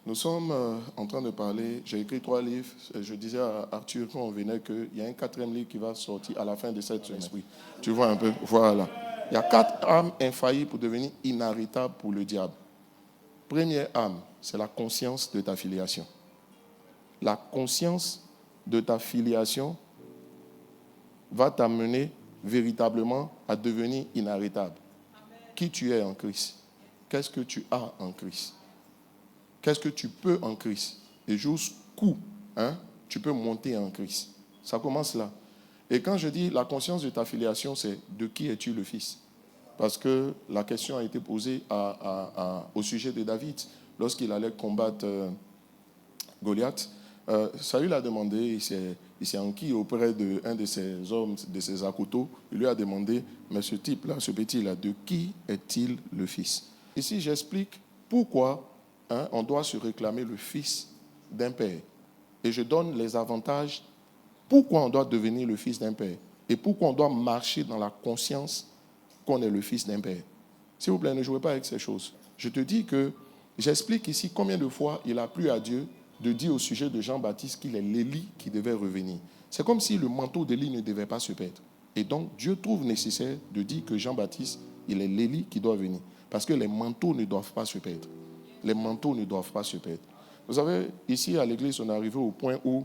Nous sommes en train de parler, j'ai écrit 3 livres, je disais à Arthur quand on venait qu'il y a un 4e livre qui va sortir à la fin de cette semaine. Oui. Tu vois un peu, voilà. Il y a 4 âmes infaillibles pour devenir inarrêtables pour le diable. Première âme, c'est la conscience de ta filiation. La conscience de ta filiation va t'amener véritablement à devenir inarrêtable. Qui tu es en Christ? Qu'est-ce que tu as en Christ? Qu'est-ce que tu peux en Christ? Et jusqu'où tu peux monter en Christ? Ça commence là. Et quand je dis la conscience de ta filiation, c'est de qui es-tu le fils? Parce que la question a été posée au sujet de David lorsqu'il allait combattre Goliath. Saül a demandé, il s'est enquis auprès d'un de ses hommes, de ses accouteaux. Il lui a demandé, mais ce type-là, ce petit-là, de qui est-il le fils? Ici, j'explique pourquoi on doit se réclamer le fils d'un père. Et je donne les avantages, pourquoi on doit devenir le fils d'un père. Et pourquoi on doit marcher dans la conscience qu'on est le fils d'un père. S'il vous plaît, ne jouez pas avec ces choses. Je te dis que, j'explique ici combien de fois il a plu à Dieu de dire au sujet de Jean-Baptiste qu'il est l'Élie qui devait revenir. C'est comme si le manteau d'Élie ne devait pas se perdre. Et donc, Dieu trouve nécessaire de dire que Jean-Baptiste, il est l'Élie qui doit venir. Parce que les manteaux ne doivent pas se perdre. Les manteaux ne doivent pas se perdre. Vous savez, ici à l'église, on est arrivé au point où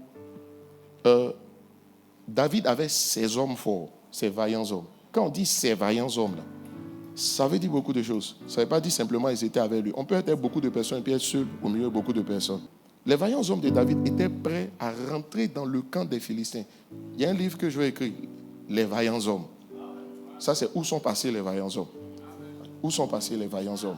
David avait ses hommes forts, ses vaillants hommes. Quand on dit ces vaillants hommes, là, ça veut dire beaucoup de choses. Ça ne veut pas dire simplement qu'ils étaient avec lui. On peut être beaucoup de personnes et puis être seul au milieu de beaucoup de personnes. Les vaillants hommes de David étaient prêts à rentrer dans le camp des Philistins. Il y a un livre que je vais écrire, Les vaillants hommes. Ça, c'est où sont passés les vaillants hommes. Où sont passés les vaillants hommes.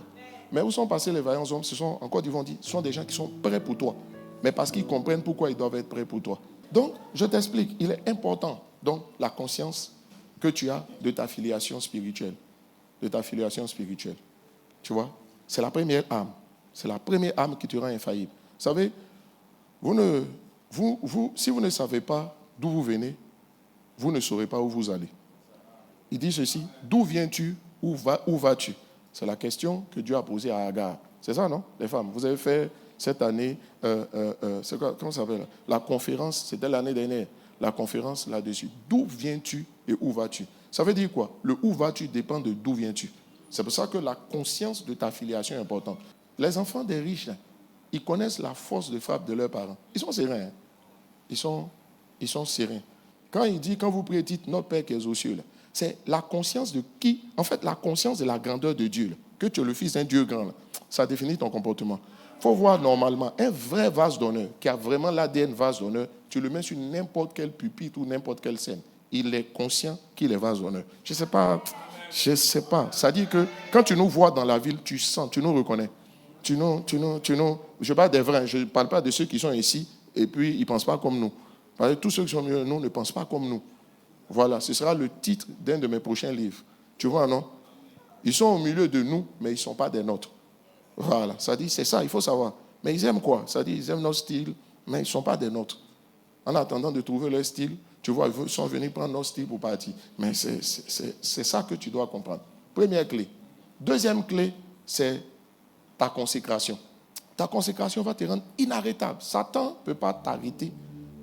Mais où sont passés les vaillants hommes? Ce sont, encore ils vont dire, ce sont des gens qui sont prêts pour toi. Mais parce qu'ils comprennent pourquoi ils doivent être prêts pour toi. Donc, je t'explique, il est important, donc, la conscience que tu as de ta filiation spirituelle. De ta filiation spirituelle. Tu vois? C'est la première âme. C'est la première âme qui te rend infaillible. Vous savez, si vous ne savez pas d'où vous venez, vous ne saurez pas où vous allez. Il dit ceci, d'où viens-tu, où vas-tu? C'est la question que Dieu a posée à Agar. C'est ça, non? Les femmes, vous avez fait cette année, comment ça s'appelle? La conférence, c'était l'année dernière, la conférence là-dessus. D'où viens-tu et où vas-tu? Ça veut dire quoi? Le où vas-tu dépend de d'où viens-tu. C'est pour ça que la conscience de ta filiation est importante. Les enfants des riches, là, ils connaissent la force de frappe de leurs parents. Ils sont sereins. Hein? Ils sont sereins. Quand il dit, quand vous priez, dites notre Père qui est aux cieux, là, c'est la conscience de qui? En fait, la conscience de la grandeur de Dieu. Là, que tu es le fils d'un Dieu grand. Là, ça définit ton comportement. Il faut voir normalement un vrai vase d'honneur, qui a vraiment l'ADN vase d'honneur, tu le mets sur n'importe quel pupitre ou n'importe quelle scène. Il est conscient qu'il est vase d'honneur. Je ne sais pas. Ça dit que quand tu nous vois dans la ville, tu sens, tu nous reconnais. Je parle des vrais, je ne parle pas de ceux qui sont ici et puis ils ne pensent pas comme nous. Parce que tous ceux qui sont mieux nous ne pensent pas comme nous. Voilà, ce sera le titre d'un de mes prochains livres. Tu vois, non? Ils sont au milieu de nous, mais ils ne sont pas des nôtres. Voilà, ça dit, c'est ça, il faut savoir. Mais ils aiment quoi? Ça dit, ils aiment notre style, mais ils ne sont pas des nôtres. En attendant de trouver leur style, tu vois, ils sont venus prendre notre style pour partir. Mais c'est ça que tu dois comprendre. Première clé. Deuxième clé, c'est ta consécration. Ta consécration va te rendre inarrêtable. Satan ne peut pas t'arrêter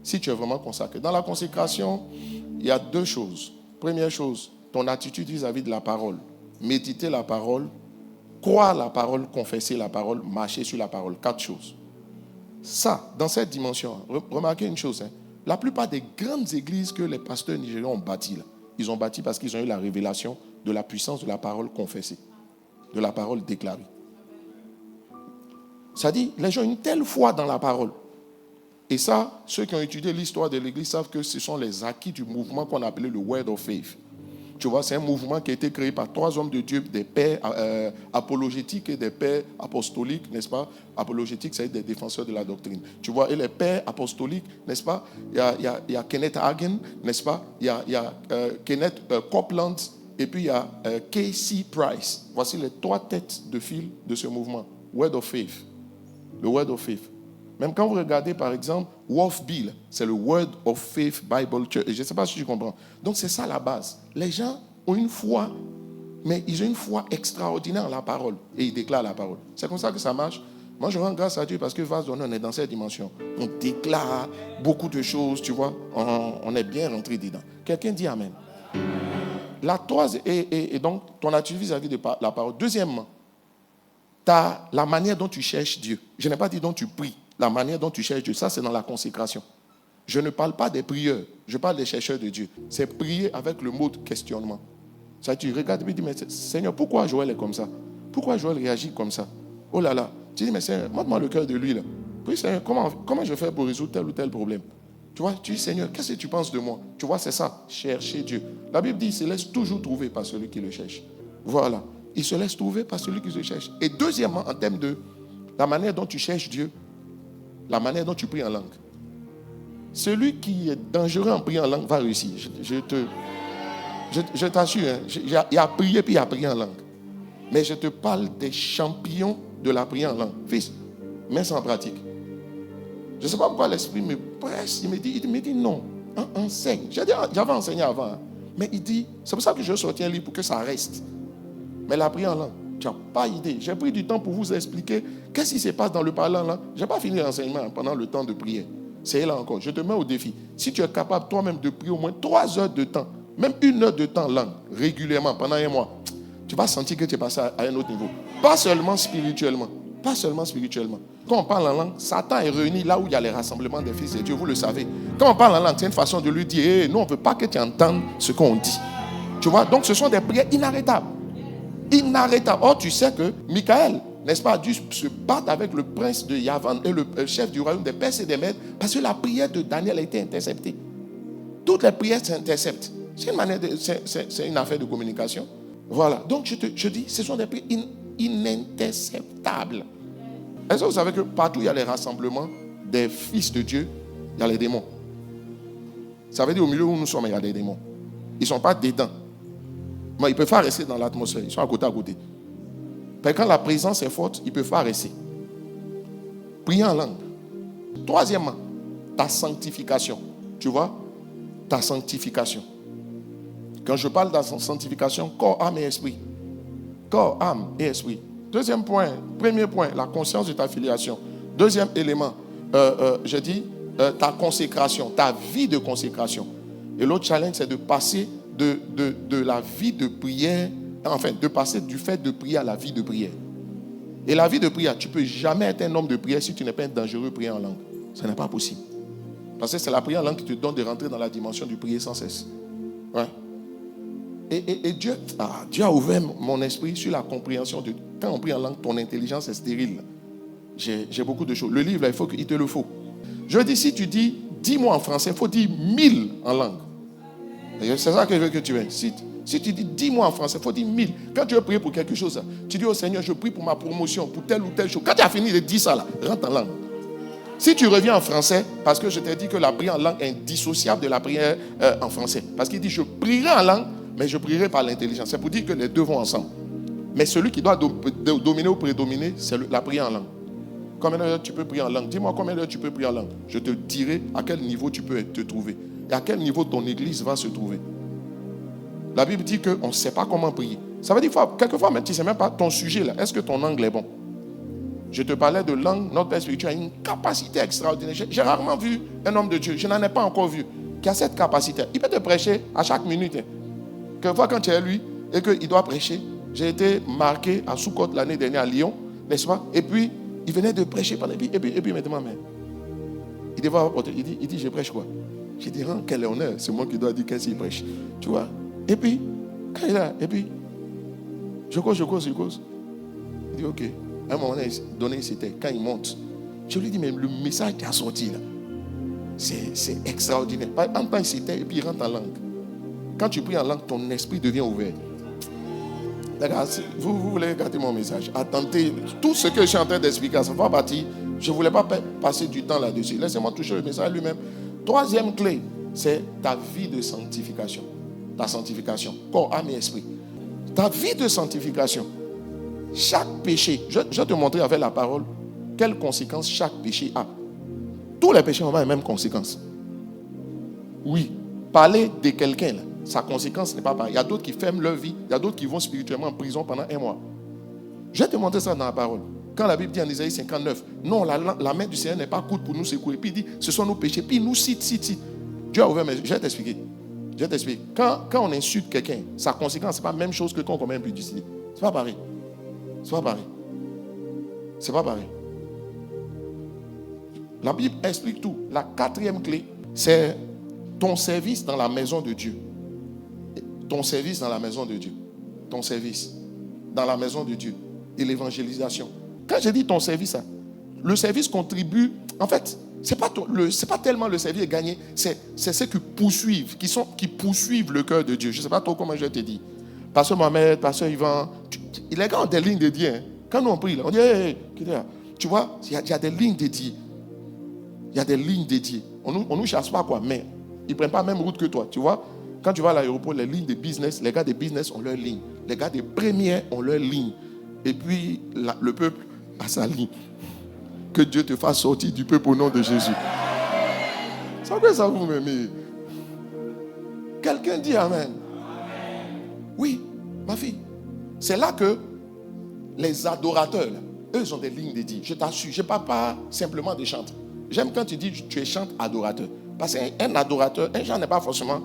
si tu es vraiment consacré. Dans la consécration, il y a 2 choses. Première chose, ton attitude vis-à-vis de la parole. Méditer la parole, croire la parole, confesser la parole, marcher sur la parole. 4 choses. Ça, dans cette dimension, remarquez une chose. La plupart des grandes églises que les pasteurs nigérians ont bâties, là, ils ont bâti parce qu'ils ont eu la révélation de la puissance de la parole confessée, de la parole déclarée. Ça dit, les gens ont une telle foi dans la parole. Et ça, ceux qui ont étudié l'histoire de l'Église savent que ce sont les acquis du mouvement qu'on appelait le Word of Faith. Tu vois, c'est un mouvement qui a été créé par 3 hommes de Dieu, des pères apologétiques et des pères apostoliques, n'est-ce pas? Apologétiques, c'est des défenseurs de la doctrine. Tu vois, et les pères apostoliques, n'est-ce pas? Il y a Kenneth Hagin, n'est-ce pas? Il y a Kenneth Copeland, et puis il y a K.C. Price. Voici les 3 têtes de file de ce mouvement. Word of Faith. Le Word of Faith. Même quand vous regardez, par exemple, WOFB, c'est le Word of Faith Bible Church. Je ne sais pas si tu comprends. Donc, c'est ça la base. Les gens ont une foi, mais ils ont une foi extraordinaire en la parole. Et ils déclarent la parole. C'est comme ça que ça marche. Moi, je rends grâce à Dieu parce que vase d'honneur, on est dans cette dimension. On déclare beaucoup de choses, tu vois. On est bien rentré dedans. Quelqu'un dit Amen. La troisième, et donc, ton attitude vis-à-vis de la parole. Deuxièmement, la manière dont tu cherches Dieu. Je n'ai pas dit dont tu pries. La manière dont tu cherches Dieu, ça, c'est dans la consécration. Je ne parle pas des prieurs. Je parle des chercheurs de Dieu. C'est prier avec le mot de questionnement. Ça, tu regardes et tu dis, mais Seigneur, pourquoi Joël est comme ça? Pourquoi Joël réagit comme ça? Oh là là. Tu dis, mais Seigneur, montre-moi le cœur de lui là. Puis Seigneur, comment je fais pour résoudre tel ou tel problème? Tu vois, tu dis, Seigneur, qu'est-ce que tu penses de moi? Tu vois, c'est ça, chercher Dieu. La Bible dit, il se laisse toujours trouver par celui qui le cherche. Voilà. Il se laisse trouver par celui qui le cherche. Et deuxièmement, en termes de la manière dont tu cherches Dieu, la manière dont tu pries en langue. Celui qui est dangereux en priant en langue va réussir. Je t'assure, hein, il a prié puis il a prié en langue. Mais je te parle des champions de la prière en langue. Fils, mets ça en pratique. Je ne sais pas pourquoi l'esprit me presse. Il me dit non, enseigne. J'avais enseigné avant. Hein. Mais il dit, c'est pour ça que je sortis un livre pour que ça reste. Mais la prière en langue, tu n'as pas idée. J'ai pris du temps pour vous expliquer qu'est-ce qui se passe dans le parlant là. Je n'ai pas fini l'enseignement pendant le temps de prière. C'est là encore. Je te mets au défi. Si tu es capable toi-même de prier au moins 3 heures de temps, même 1 heure de temps langue, régulièrement, pendant un mois, tu vas sentir que tu es passé à un autre niveau. Pas seulement spirituellement. Pas seulement spirituellement. Quand on parle en langue, Satan est réuni là où il y a les rassemblements des fils de Dieu. Vous le savez. Quand on parle en langue, c'est une façon de lui dire, hey, nous, on ne veut pas que tu entendes ce qu'on dit. Tu vois, donc ce sont des prières inarrêtables. Inarrêtables. Or, tu sais que Michael, n'est-ce pas, a dû se battre avec le prince de Yavan et le chef du royaume des Perses et des Mèdes parce que la prière de Daniel a été interceptée. Toutes les prières s'interceptent. C'est une affaire de communication. Voilà. Donc, je dis, ce sont des prières ininterceptables. Est-ce que vous savez que partout où il y a les rassemblements des fils de Dieu, il y a les démons? Ça veut dire au milieu où nous sommes, il y a des démons. Ils ne sont pas dedans. Mais ils peuvent pas rester dans l'atmosphère. Ils sont à côté. Mais quand la présence est forte, ils ne peuvent pas rester. Prier en langue. Troisièmement, ta sanctification. Tu vois? Ta sanctification. Quand je parle de la sanctification, corps, âme et esprit. Corps, âme et esprit. Deuxième point, premier point, la conscience de ta filiation. Deuxième élément, je dis ta consécration, ta vie de consécration. Et l'autre challenge, c'est de passer de la vie de prière, enfin, de passer du fait de prier à la vie de prière. Et la vie de prière, tu ne peux jamais être un homme de prière si tu n'es pas un dangereux prière en langue. Ce n'est pas possible. Parce que c'est la prière en langue qui te donne de rentrer dans la dimension du prier sans cesse. Ouais. Et Dieu a ouvert mon esprit sur la compréhension de quand on prie en langue, ton intelligence est stérile. J'ai beaucoup de choses. Le livre, là, il te le faut. Je dis, si tu dis 10 mots en français, il faut dire 1000 en langue. C'est ça que je veux que tu aies. Si tu dis 10 mots en français, il faut dire 1000. Quand tu veux prier pour quelque chose, tu dis au Seigneur, je prie pour ma promotion, pour telle ou telle chose. Quand tu as fini de dire ça, là, rentre en langue. Si tu reviens en français, parce que je t'ai dit que la prière en langue est indissociable de la prière en français. Parce qu'il dit, je prierai en langue, mais je prierai par l'intelligence. C'est pour dire que les deux vont ensemble. Mais celui qui doit dominer ou prédominer, c'est la prière en langue. Combien d'heures tu peux prier en langue? Dis-moi combien d'heures tu peux prier en langue. Je te dirai à quel niveau tu peux te trouver. Et à quel niveau ton église va se trouver. La Bible dit qu'on ne sait pas comment prier. Ça veut dire quelquefois, même tu ne sais même pas ton sujet là. Est-ce que ton angle est bon? Je te parlais de langue. Notre Père spirituel a une capacité extraordinaire. J'ai rarement vu un homme de Dieu, je n'en ai pas encore vu, qui a cette capacité. Il peut te prêcher à chaque minute. Quelquefois, quand tu es lui et qu'il doit prêcher, j'ai été marqué à Soukhot l'année dernière à Lyon, n'est-ce pas? Et puis, il venait de prêcher pendant. Et puis maintenant, mais il devait avoir porté. Il dit, je prêche quoi? J'ai dit, quel honneur, c'est moi qui dois dire qu'est-ce qu'il prêche. Tu vois? Et puis, quand il est là, et puis, je cause. Il dit, ok. À un moment donné, c'était quand il monte. Je lui dis, mais le message qui a sorti là, c'est extraordinaire. En temps, il s'était et puis il rentre en langue. Quand tu pries en langue, ton esprit devient ouvert. Regarde, vous voulez regarder mon message. Attendez, tout ce que je suis en train d'expliquer, ça va partir. Je ne voulais pas passer du temps là-dessus. Laissez-moi toucher le message lui-même. Troisième clé, c'est ta vie de sanctification. Ta sanctification, corps, âme et esprit. Ta vie de sanctification. Chaque péché, je vais te montrer avec la parole quelles conséquences chaque péché a. Tous les péchés ont les mêmes conséquences. Oui, parler de quelqu'un, là, sa conséquence n'est pas pareille. Il y a d'autres qui ferment leur vie, il y a d'autres qui vont spirituellement en prison pendant 1 mois. Je vais te montrer ça dans la parole. quand la Bible dit en Isaïe 59, non, la main du Seigneur n'est pas courte pour nous secouer. Puis il dit, ce sont nos péchés. Puis il nous cite. Dieu a ouvert mes yeux. Je vais t'expliquer. Quand on insulte quelqu'un, sa conséquence, ce n'est pas la même chose que quand on commet impudicité. Ce n'est pas pareil. La Bible explique tout. La quatrième clé, c'est ton service dans la maison de Dieu. Ton service dans la maison de Dieu. Ton service dans la maison de Dieu. Et l'évangélisation. Quand je dis ton service, le service contribue. En fait, c'est pas tellement le service est gagné, c'est ceux qui poursuivent le cœur de Dieu. Je ne sais pas trop comment je te dis. Pasteur Mohamed, Pasteur Yvan, les gars ont des lignes dédiées. Hein. Quand nous on prie, là, on dit, hey, tu vois, il y a des lignes dédiées. Il y a des lignes dédiées. On nous chasse pas quoi, mais ils ne prennent pas la même route que toi. Tu vois, quand tu vas à l'aéroport, les lignes de business, les gars des business ont leur ligne. Les gars des premières ont leur ligne. Et puis, le peuple a sa ligne. Que Dieu te fasse sortir du peuple au nom de Jésus. Ça fait ça, vous m'aimez. Quelqu'un dit Amen. Oui, ma fille. C'est là que les adorateurs, là, eux, ils ont des lignes dédiées. Je t'assure, je ne parle pas simplement des chantres. J'aime quand tu dis tu es chante adorateur. Parce qu'un adorateur, un chant n'est pas forcément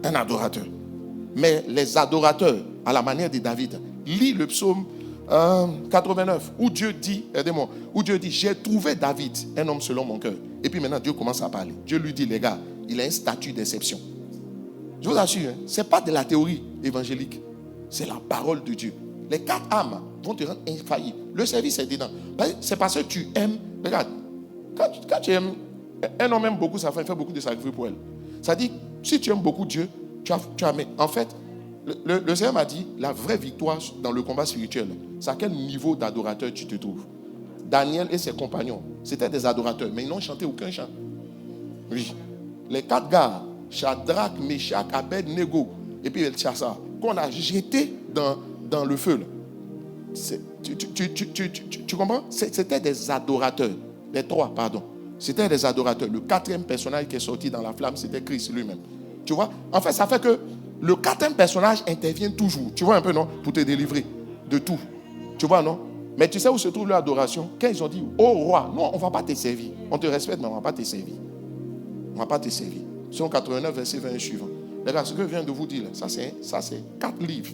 un adorateur. Mais les adorateurs, à la manière de David, lis le psaume 89, où Dieu dit, j'ai trouvé David, un homme selon mon cœur. Et puis maintenant, Dieu commence à parler. Dieu lui dit, les gars, il a un statut d'exception. Je vous assure, ce n'est pas de la théorie évangélique. C'est la parole de Dieu. Les 4 âmes vont te rendre infaillible. Le service est dedans. C'est parce que tu aimes. Regarde, quand tu aimes, un homme aime beaucoup sa femme, il fait beaucoup de sacrifices pour elle. Ça dit, si tu aimes beaucoup Dieu, tu as en fait, le Seigneur m'a dit, la vraie victoire dans le combat spirituel, c'est à quel niveau d'adorateur tu te trouves. Daniel et ses compagnons, c'était des adorateurs, mais ils n'ont chanté aucun chant. Oui. Les 4 gars, Shadrach, Meshach, Abed-Nego, et puis Belshazzar, qu'on a jeté dans le feu. Tu comprends? C'était des adorateurs. Les 3, pardon. C'était des adorateurs. Le 4e personnage qui est sorti dans la flamme, c'était Christ lui-même. Tu vois? En fait, ça fait que le 4e personnage intervient toujours. Tu vois un peu, non? Pour te délivrer de tout. Tu vois, non? Mais tu sais où se trouve l'adoration? Quand ils ont dit, oh roi, non, on ne va pas te servir. On te respecte, mais on ne va pas te servir. On ne va pas te servir. Psaume 89, verset 20 et suivant. Les gars, ce que je viens de vous dire, là, ça c'est 4 livres.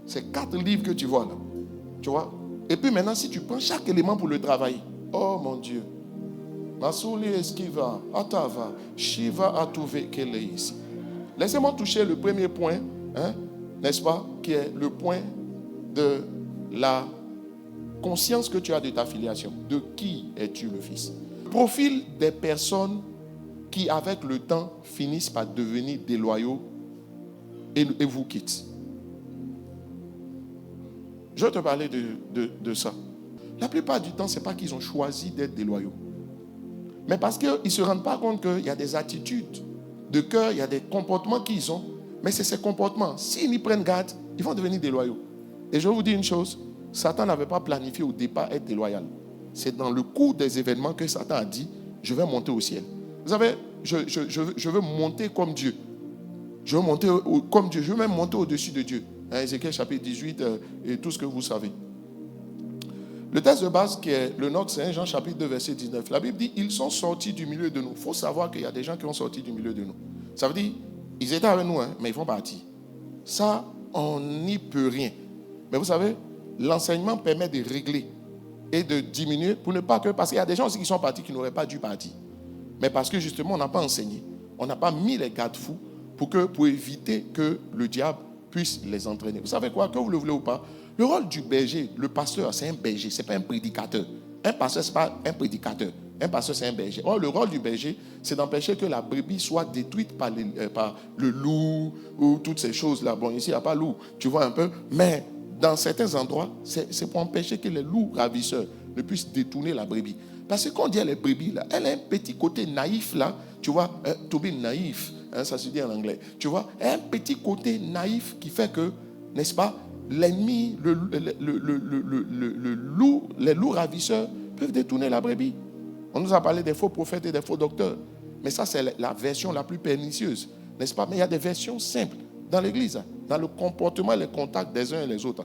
C'est 4 livres que tu vois là. Tu vois? Et puis maintenant, si tu prends chaque élément pour le travailler, oh mon Dieu. Masuli esquiva, atava, shiva atuve keleis. Laissez-moi toucher le premier point, hein, n'est-ce pas, qui est le point de la conscience que tu as de ta filiation. De qui es-tu le fils? Profil des personnes qui, avec le temps, finissent par devenir déloyaux et vous quittent. Je vais te parler de ça. La plupart du temps, ce n'est pas qu'ils ont choisi d'être déloyaux. Mais parce qu'ils ne se rendent pas compte qu'il y a des attitudes de cœur, il y a des comportements qu'ils ont. Mais c'est ces comportements, s'ils y prennent garde, ils vont devenir déloyaux. Et je vais vous dire une chose, Satan n'avait pas planifié au départ être déloyal. C'est dans le cours des événements que Satan a dit, je vais monter au ciel. Vous savez, je veux monter comme Dieu. Je veux monter comme Dieu. Je veux même monter au-dessus de Dieu. Ézéchiel chapitre 18 et tout ce que vous savez. Le texte de base qui est le nôtre, c'est 1 Jean chapitre 2 verset 19. La Bible dit, ils sont sortis du milieu de nous. Il faut savoir qu'il y a des gens qui ont sorti du milieu de nous. Ça veut dire, ils étaient avec nous, hein, mais ils font partie. Ça, on n'y peut rien. Mais vous savez, l'enseignement permet de régler et de diminuer pour ne pas que... Parce qu'il y a des gens aussi qui sont partis qui n'auraient pas dû partir. Mais parce que justement, on n'a pas enseigné. On n'a pas mis les garde-fous pour éviter que le diable puisse les entraîner. Vous savez quoi, que vous le voulez ou pas, le rôle du berger, le pasteur, c'est un berger, ce n'est pas un prédicateur. Un pasteur, ce n'est pas un prédicateur. Un pasteur, c'est un berger. Or, le rôle du berger, c'est d'empêcher que la brebis soit détruite par le loup ou toutes ces choses-là. Bon, ici, il n'y a pas loup, tu vois un peu. Mais dans certains endroits, c'est pour empêcher que les loups ravisseurs ne puissent détourner la brebis. Parce que quand on dit les brebis, là, elle a un petit côté naïf, là. Tu vois, to be naïf, hein, ça se dit en anglais. Tu vois, un petit côté naïf qui fait que, n'est-ce pas, l'ennemi, les loups ravisseurs peuvent détourner la brebis. On nous a parlé des faux prophètes et des faux docteurs. Mais ça, c'est la version la plus pernicieuse, n'est-ce pas? Mais il y a des versions simples dans l'église, dans le comportement et les contacts des uns et des autres.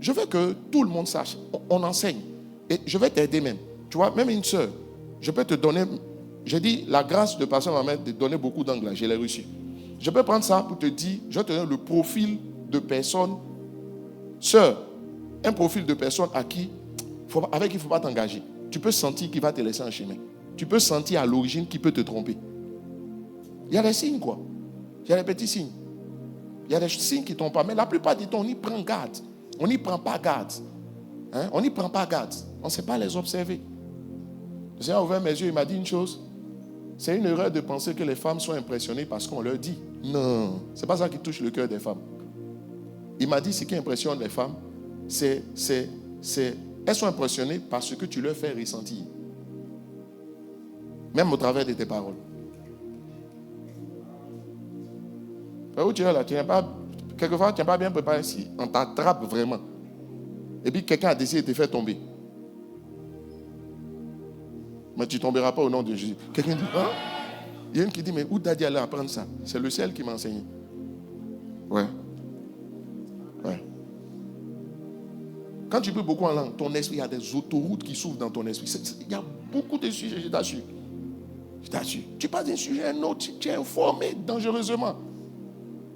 je veux que tout le monde sache. On enseigne. Et je vais t'aider même. Tu vois, même une sœur, je peux te donner, j'ai dit, la grâce de pasteur m'a de donner beaucoup d'anglais, je l'ai reçu. Je peux prendre ça pour te dire, je vais te donner le profil de personne, sœur, un profil de personne avec qui il ne faut pas t'engager. Tu peux sentir qu'il va te laisser en chemin. Tu peux sentir à l'origine qu'il peut te tromper. Il y a des signes, quoi. Il y a des petits signes. Il y a des signes qui ne tombent pas. Mais la plupart du temps, on y prend garde. On n'y prend pas garde. Hein? On n'y prend pas garde. On ne sait pas les observer. Le Seigneur a ouvert mes yeux, il m'a dit une chose. C'est une erreur de penser que les femmes sont impressionnées parce qu'on leur dit. Non, ce n'est pas ça qui touche le cœur des femmes. Il m'a dit ce qui impressionne les femmes, elles sont impressionnées par ce que tu leur fais ressentir. Même au travers de tes paroles. Où tu es là, quelquefois tu n'es pas bien préparé si on t'attrape vraiment. Et puis quelqu'un a décidé de te faire tomber. Mais tu ne tomberas pas au nom de Jésus. Quelqu'un dit, hein? Il y a une qui dit, mais où t'as dit aller apprendre ça? C'est le ciel qui m'a enseigné. Ouais. Quand tu peux beaucoup en langue, ton esprit, il y a des autoroutes qui s'ouvrent dans ton esprit. Il y a beaucoup de sujets, je t'assure. Je t'assure. Tu passes d'un sujet à un autre, tu es informé dangereusement.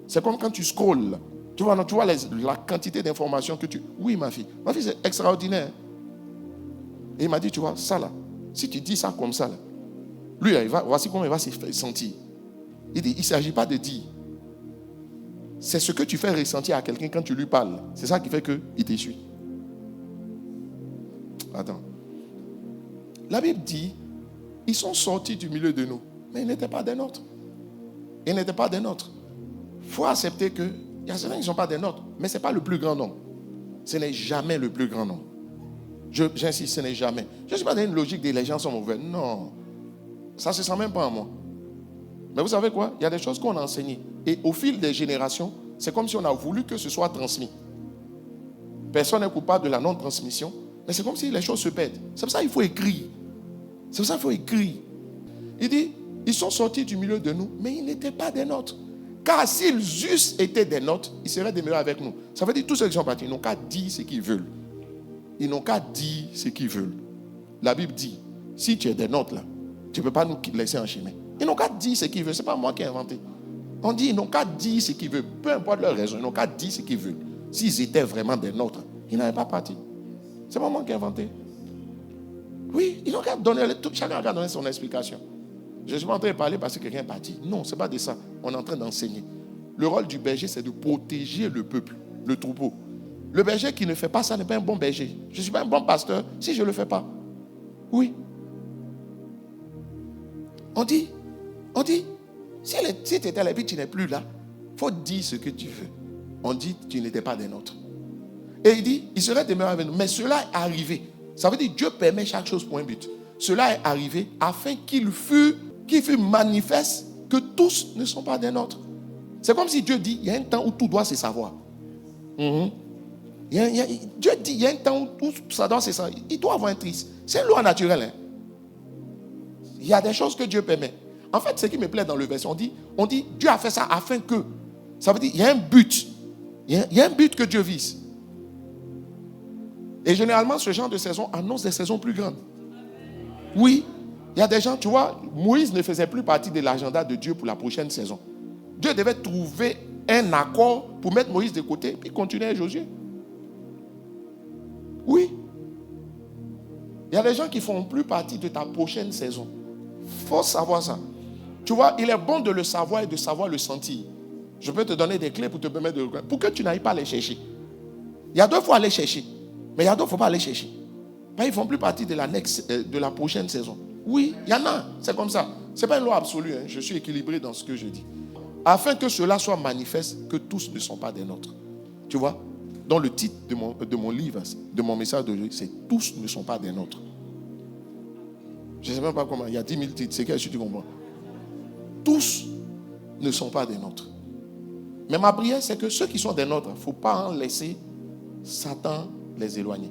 C'est comme quand tu scrolles. Tu vois la quantité d'informations que tu... Oui, ma fille. Ma fille, c'est extraordinaire. Et il m'a dit, tu vois, ça là, si tu dis ça comme ça, là, lui, voici comment il va se sentir. Il dit, il ne s'agit pas de dire. C'est ce que tu fais ressentir à quelqu'un quand tu lui parles. C'est ça qui fait qu'il te suit. Attends. La Bible dit, ils sont sortis du milieu de nous, mais ils n'étaient pas des nôtres. Ils n'étaient pas des nôtres. Il faut accepter que, il y a certains qui ne sont pas des nôtres, mais ce n'est pas le plus grand nombre. Ce n'est jamais le plus grand nombre. J'insiste, ce n'est jamais. Je ne suis pas dans une logique de les gens sont mauvais. Non. Ça ne se sent même pas en moi. Mais vous savez quoi? Il y a des choses qu'on a enseignées. Et au fil des générations, c'est comme si on a voulu que ce soit transmis. Personne n'est coupable de la non-transmission. Mais c'est comme si les choses se perdent. C'est pour ça qu'il faut écrire. C'est pour ça qu'il faut écrire. Il dit, ils sont sortis du milieu de nous, mais ils n'étaient pas des nôtres. Car s'ils eussent été des nôtres, ils seraient demeurés avec nous. Ça veut dire tous ceux qui sont partis, ils n'ont qu'à dire ce qu'ils veulent. Ils n'ont qu'à dire ce qu'ils veulent. La Bible dit, si tu es des nôtres là, tu ne peux pas nous laisser en chemin. Ils n'ont qu'à dire ce qu'ils veulent. Ce n'est pas moi qui ai inventé. On dit, ils n'ont qu'à dire ce qu'ils veulent. Peu importe leur raison, ils n'ont qu'à dire ce qu'ils veulent. S'ils étaient vraiment des nôtres, ils n'avaient pas parti. C'est pas moi qui ai inventé. Oui, ils n'ont qu'à donner, chacun a qu'à donner son explication. Je ne suis pas en train de parler parce que quelqu'un est parti. Non, ce n'est pas de ça. On est en train d'enseigner. Le rôle du berger, c'est de protéger le peuple, le troupeau. Le berger qui ne fait pas ça n'est pas un bon berger. Je ne suis pas un bon pasteur si je ne le fais pas. Oui. On dit, si tu étais là et puis tu n'es plus là, il faut dire ce que tu veux. On dit, tu n'étais pas des nôtres. Et il dit, il serait demeuré avec nous. Mais cela est arrivé. Ça veut dire Dieu permet chaque chose pour un but. Cela est arrivé afin qu'il fût manifeste que tous ne sont pas des nôtres. C'est comme si Dieu dit, il y a un temps où tout doit se savoir. Dieu dit, il y a un temps où ça doit se savoir. Il doit avoir un triste. C'est une loi naturelle. Hein? Il y a des choses que Dieu permet. En fait, ce qui me plaît dans le verset, on dit, Dieu a fait ça afin que. Ça veut dire, il y a un but. Il y a un but que Dieu vise. Et généralement, ce genre de saison annonce des saisons plus grandes. Oui, il y a des gens, tu vois, Moïse ne faisait plus partie de l'agenda de Dieu pour la prochaine saison. Dieu devait trouver un accord pour mettre Moïse de côté puis continuer avec Josué. Oui. Il y a des gens qui ne font plus partie de ta prochaine saison. Il faut savoir ça. Tu vois, il est bon de le savoir et de savoir le sentir. Je peux te donner des clés pour te permettre de le connaître. Pour que tu n'ailles pas les chercher. Il y a deux fois aller chercher. Mais il y a d'autres, il ne faut pas aller chercher. Ils ne font plus partie de la prochaine saison. Oui, il y en a. C'est comme ça. Ce n'est pas une loi absolue. Hein. Je suis équilibré dans ce que je dis. Afin que cela soit manifeste, que tous ne sont pas des nôtres. Tu vois, dans le titre de mon livre, de mon message d'aujourd'hui, c'est « Tous ne sont pas des nôtres ». Je ne sais même pas comment. Il y a 10 000 titres. C'est quel que tu comprends? Tous ne sont pas des nôtres. Mais ma prière, c'est que ceux qui sont des nôtres, il ne faut pas en laisser Satan les éloigner.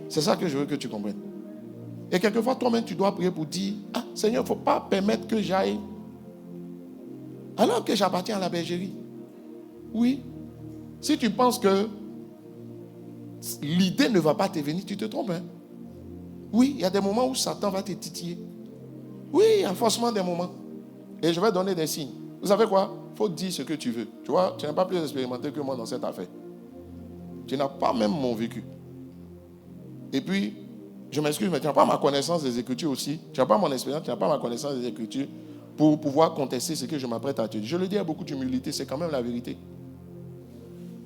C'est ça que je veux que tu comprennes. Et quelquefois, toi-même, tu dois prier pour dire, ah, Seigneur, il ne faut pas permettre que j'aille alors que j'appartiens à la bergerie. Oui. Si tu penses que l'idée ne va pas te venir, tu te trompes. Hein? Oui, il y a des moments où Satan va te titiller. Oui, il y a forcément des moments. Et je vais donner des signes. Vous savez quoi? Il faut dire ce que tu veux. Tu vois, tu n'es pas plus expérimenté que moi dans cette affaire. Tu n'as pas même mon vécu. Et puis, je m'excuse, mais tu n'as pas ma connaissance des Écritures aussi. Tu n'as pas mon expérience, tu n'as pas ma connaissance des Écritures pour pouvoir contester ce que je m'apprête à te dire. Je le dis avec beaucoup d'humilité, c'est quand même la vérité.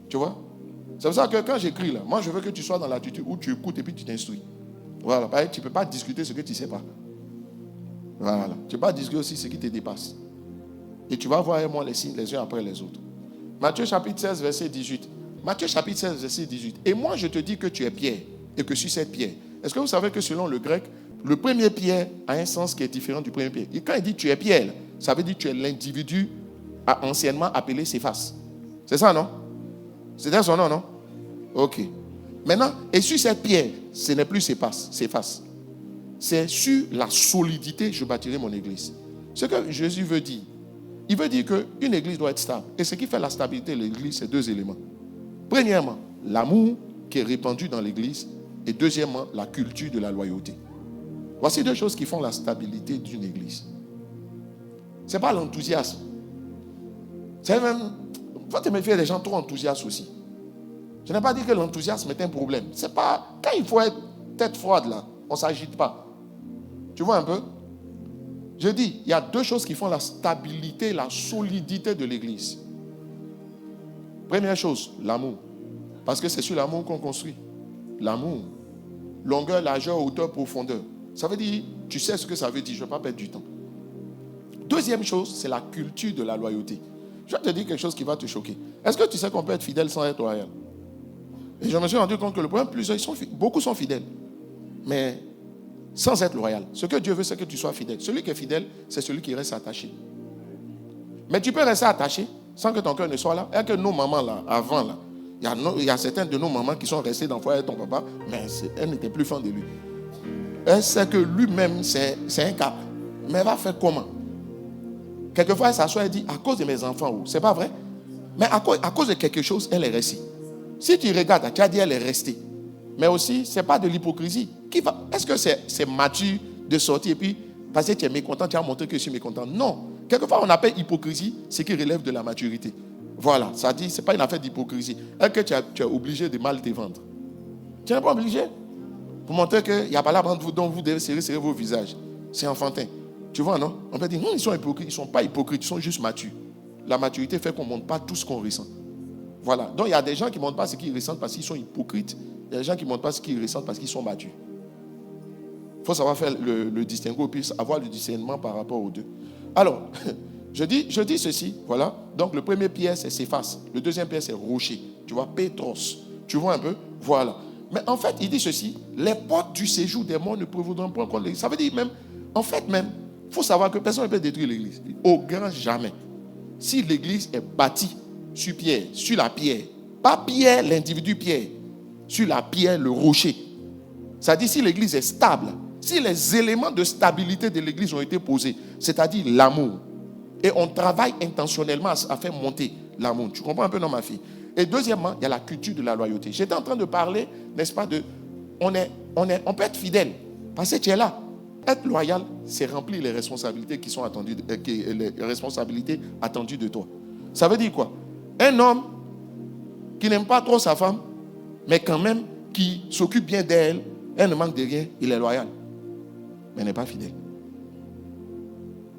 Tu vois? C'est pour ça que quand j'écris là, moi je veux que tu sois dans l'attitude où tu écoutes et puis tu t'instruis. Voilà, tu ne peux pas discuter ce que tu ne sais pas. Voilà. Tu ne peux pas discuter aussi ce qui te dépasse. Et tu vas voir avec moi les signes les uns après les autres. Matthieu chapitre 16, verset 18. Matthieu chapitre 16, verset 18. Et moi je te dis que tu es Pierre et que sur cette pierre. Est-ce que vous savez que selon le grec, le premier Pierre a un sens qui est différent du premier Pierre. Et quand il dit tu es Pierre, ça veut dire que tu es l'individu anciennement appelé Céphas. C'est ça, non? C'était son nom, non? Ok. Maintenant, et sur cette pierre, ce n'est plus Céphas. C'est sur la solidité que je bâtirai mon église. Ce que Jésus veut dire, il veut dire qu'une église doit être stable. Et ce qui fait la stabilité de l'église, c'est deux éléments. Premièrement, l'amour qui est répandu dans l'église. Et deuxièmement, la culture de la loyauté. Voici deux choses qui font la stabilité d'une église. Ce n'est pas l'enthousiasme. C'est même... Il faut te méfier des gens trop enthousiastes aussi. Je n'ai pas dit que l'enthousiasme est un problème. C'est pas... Quand il faut être tête froide là, on ne s'agite pas. Tu vois un peu? Je dis, il y a deux choses qui font la stabilité, la solidité de l'église. Première chose, l'amour. Parce que c'est sur l'amour qu'on construit. L'amour. Longueur, largeur, hauteur, profondeur. Ça veut dire, tu sais ce que ça veut dire, je ne vais pas perdre du temps. Deuxième chose, c'est la culture de la loyauté. Je vais te dire quelque chose qui va te choquer. Est-ce que tu sais qu'on peut être fidèle sans être loyal? Et je me suis rendu compte que le problème, beaucoup sont fidèles. Mais sans être loyal. Ce que Dieu veut, c'est que tu sois fidèle. Celui qui est fidèle, c'est celui qui reste attaché. Mais tu peux rester attaché sans que ton cœur ne soit là. Et que nos mamans, là, avant, là, il y a certaines de nos mamans qui sont restées dans le foyer avec ton papa, mais elles n'étaient plus fan de lui. Elle sait que lui-même, c'est un cap. Mais elle va faire comment? Quelquefois, elle s'assoit et dit, à cause de mes enfants, c'est pas vrai? Mais à cause de quelque chose, elle est restée. Si tu regardes, tu as dit elle est restée. Mais aussi, ce n'est pas de l'hypocrisie. Est-ce que c'est mature de sortir et puis, parce que tu es mécontent, tu as montré que je suis mécontent? Non. Quelquefois, on appelle hypocrisie ce qui relève de la maturité. Voilà, ça dit, ce n'est pas une affaire d'hypocrisie. Est-ce que tu es obligé de mal te vendre? Tu n'es pas obligé. Pour montrer qu'il n'y a pas là entre vous, donc vous devez serrer vos visages. C'est enfantin. Tu vois, non? On peut dire, non, ils sont hypocrites. Ils ne sont pas hypocrites, ils sont juste matures. La maturité fait qu'on ne montre pas tout ce qu'on ressent. Voilà. Donc, il y a des gens qui ne montrent pas ce qu'ils ressentent parce qu'ils sont hypocrites. Il y a des gens qui ne montrent pas ce qu'ils ressentent parce qu'ils sont matures. Il faut savoir faire le distinguo, puis avoir le discernement par rapport aux deux. Alors, je dis ceci, voilà. Donc, le premier pierre, c'est Céphas. Le deuxième pierre, c'est rocher. Tu vois, Pétros. Tu vois un peu? Voilà. Mais en fait, il dit ceci, les portes du séjour des morts ne prévaudront pas contre l'église. Ça veut dire même, en fait même, il faut savoir que personne ne peut détruire l'église. Au grand jamais. Si l'église est bâtie sur pierre, sur la pierre, pas pierre, l'individu pierre, sur la pierre, le rocher. Ça dit si l'église est stable, si les éléments de stabilité de l'église ont été posés, c'est-à-dire l'amour, et on travaille intentionnellement à faire monter l'amour. Tu comprends un peu, non, ma fille? Et deuxièmement, il y a la culture de la loyauté. J'étais en train de parler, n'est-ce pas, on peut être fidèle, parce que tu es là. Être loyal, c'est remplir les responsabilités qui sont attendues, les responsabilités attendues de toi. Ça veut dire quoi? Un homme qui n'aime pas trop sa femme, mais quand même qui s'occupe bien d'elle, elle ne manque de rien, il est loyal, mais n'est pas fidèle.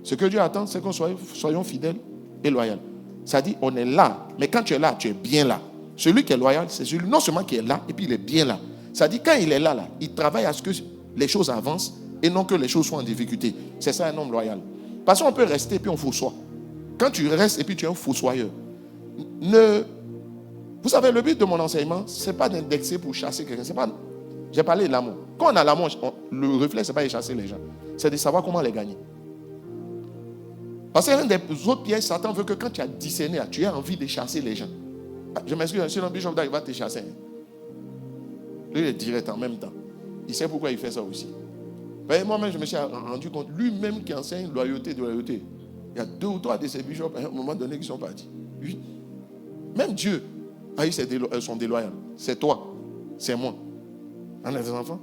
Ce que Dieu attend, c'est qu'on soyons fidèles et loyaux. Ça dit, on est là, mais quand tu es là, tu es bien là. Celui qui est loyal, c'est celui non seulement qui est là, et puis il est bien là. Ça dit, quand il est là, il travaille à ce que les choses avancent et non que les choses soient en difficulté. C'est ça un homme loyal. Parce qu'on peut rester et puis on fossoie. Quand tu restes et puis tu es un fossoyeur, vous savez, le but de mon enseignement, ce n'est pas d'indexer pour chasser quelqu'un. J'ai parlé de l'amour. Quand on a l'amour, le réflexe, ce n'est pas de chasser les gens. C'est de savoir comment les gagner. Parce que l'un des autres pièges, Satan veut que quand tu as discerné, tu aies envie de chasser les gens. Je m'excuse, sinon Bishop il va te chasser. Lui, il est direct en même temps. Il sait pourquoi il fait ça aussi. Moi-même, je me suis rendu compte, lui-même qui enseigne loyauté, il y a 2 ou 3 de ces bishops, à un moment donné, qui sont partis. Lui, même Dieu a eu son déloyal. C'est toi. c'est moi. On a des enfants.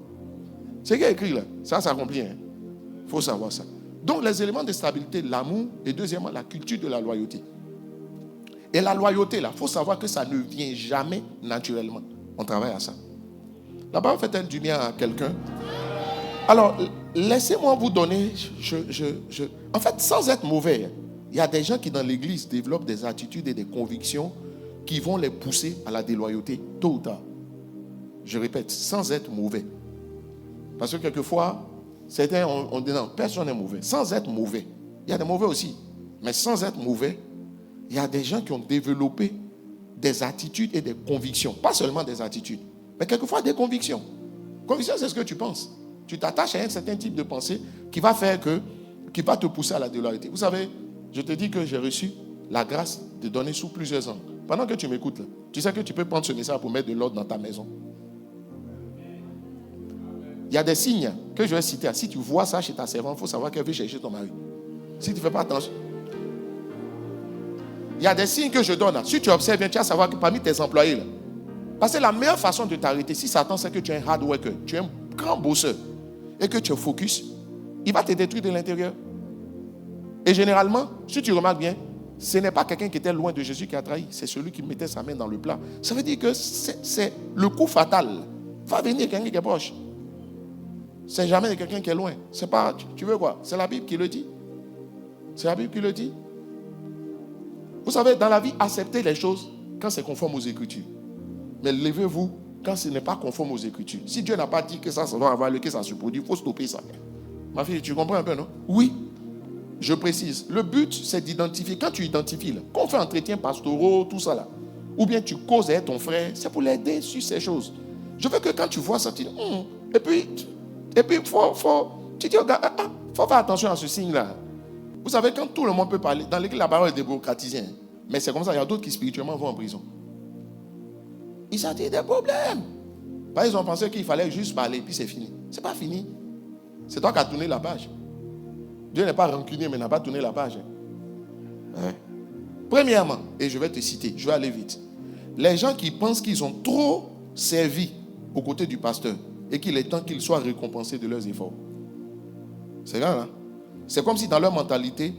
C'est qui a écrit là. Ça s'accomplit. Il faut savoir ça. Donc, les éléments de stabilité, l'amour et deuxièmement, la culture de la loyauté. Et la loyauté, là, il faut savoir que ça ne vient jamais naturellement. On travaille à ça. La parole fait-elle du bien à quelqu'un? Alors, laissez-moi vous donner... En fait, sans être mauvais, il y a des gens qui, dans l'église, développent des attitudes et des convictions qui vont les pousser à la déloyauté, tôt ou tard. Je répète, sans être mauvais. Parce que quelquefois, certains, on dit non, personne n'est mauvais. Sans être mauvais. Il y a des mauvais aussi. Mais sans être mauvais, il y a des gens qui ont développé des attitudes et des convictions. Pas seulement des attitudes, mais quelquefois des convictions. Conviction, c'est ce que tu penses. Tu t'attaches à un certain type de pensée qui va faire qui va te pousser à la déloyauté. Vous savez, je te dis que j'ai reçu la grâce de donner sous plusieurs angles. Pendant que tu m'écoutes, là, tu sais que tu peux prendre ce message pour mettre de l'ordre dans ta maison. Il y a des signes que je vais citer. Si tu vois ça chez ta servante, il faut savoir qu'elle veut chercher ton mari. Si tu ne fais pas attention. Il y a des signes que je donne. Si tu observes bien, tu vas savoir que parmi tes employés, là, parce que la meilleure façon de t'arrêter, si Satan sait que tu es un hard worker, tu es un grand bosseur, et que tu es focus, il va te détruire de l'intérieur. Et généralement, si tu remarques bien, ce n'est pas quelqu'un qui était loin de Jésus qui a trahi, c'est celui qui mettait sa main dans le plat. Ça veut dire que c'est le coup fatal. Va venir quelqu'un qui est proche. C'est jamais quelqu'un qui est loin. C'est pas, tu veux quoi? C'est la Bible qui le dit. C'est la Bible qui le dit. Vous savez, dans la vie, acceptez les choses quand c'est conforme aux Écritures. Mais levez-vous quand ce n'est pas conforme aux Écritures. Si Dieu n'a pas dit que ça doit avoir lieu, que ça se produit, il faut stopper ça. Ma fille, tu comprends un peu, non? Oui. Je précise. Le but, c'est d'identifier. Quand tu identifies, là, quand on fait entretien pastoraux, tout ça là, ou bien tu causes avec ton frère, c'est pour l'aider sur ces choses. Je veux que quand tu vois ça, tu dis, et puis, tu dis, regarde, faut faire attention à ce signe-là. Vous savez, quand tout le monde peut parler, dans l'église, la parole est démocratisée. Mais c'est comme ça, il y a d'autres qui spirituellement vont en prison. Ils ont dit des problèmes. Parce qu'ils ont pensé qu'il fallait juste parler, puis c'est fini. C'est pas fini. C'est toi qui as tourné la page. Dieu n'est pas rancunier, mais n'a pas tourné la page. Hein? Premièrement, et je vais te citer, je vais aller vite. Les gens qui pensent qu'ils ont trop servi aux côtés du pasteur et qu'il est temps qu'ils soient récompensés de leurs efforts. C'est grave, hein? C'est comme si dans leur mentalité,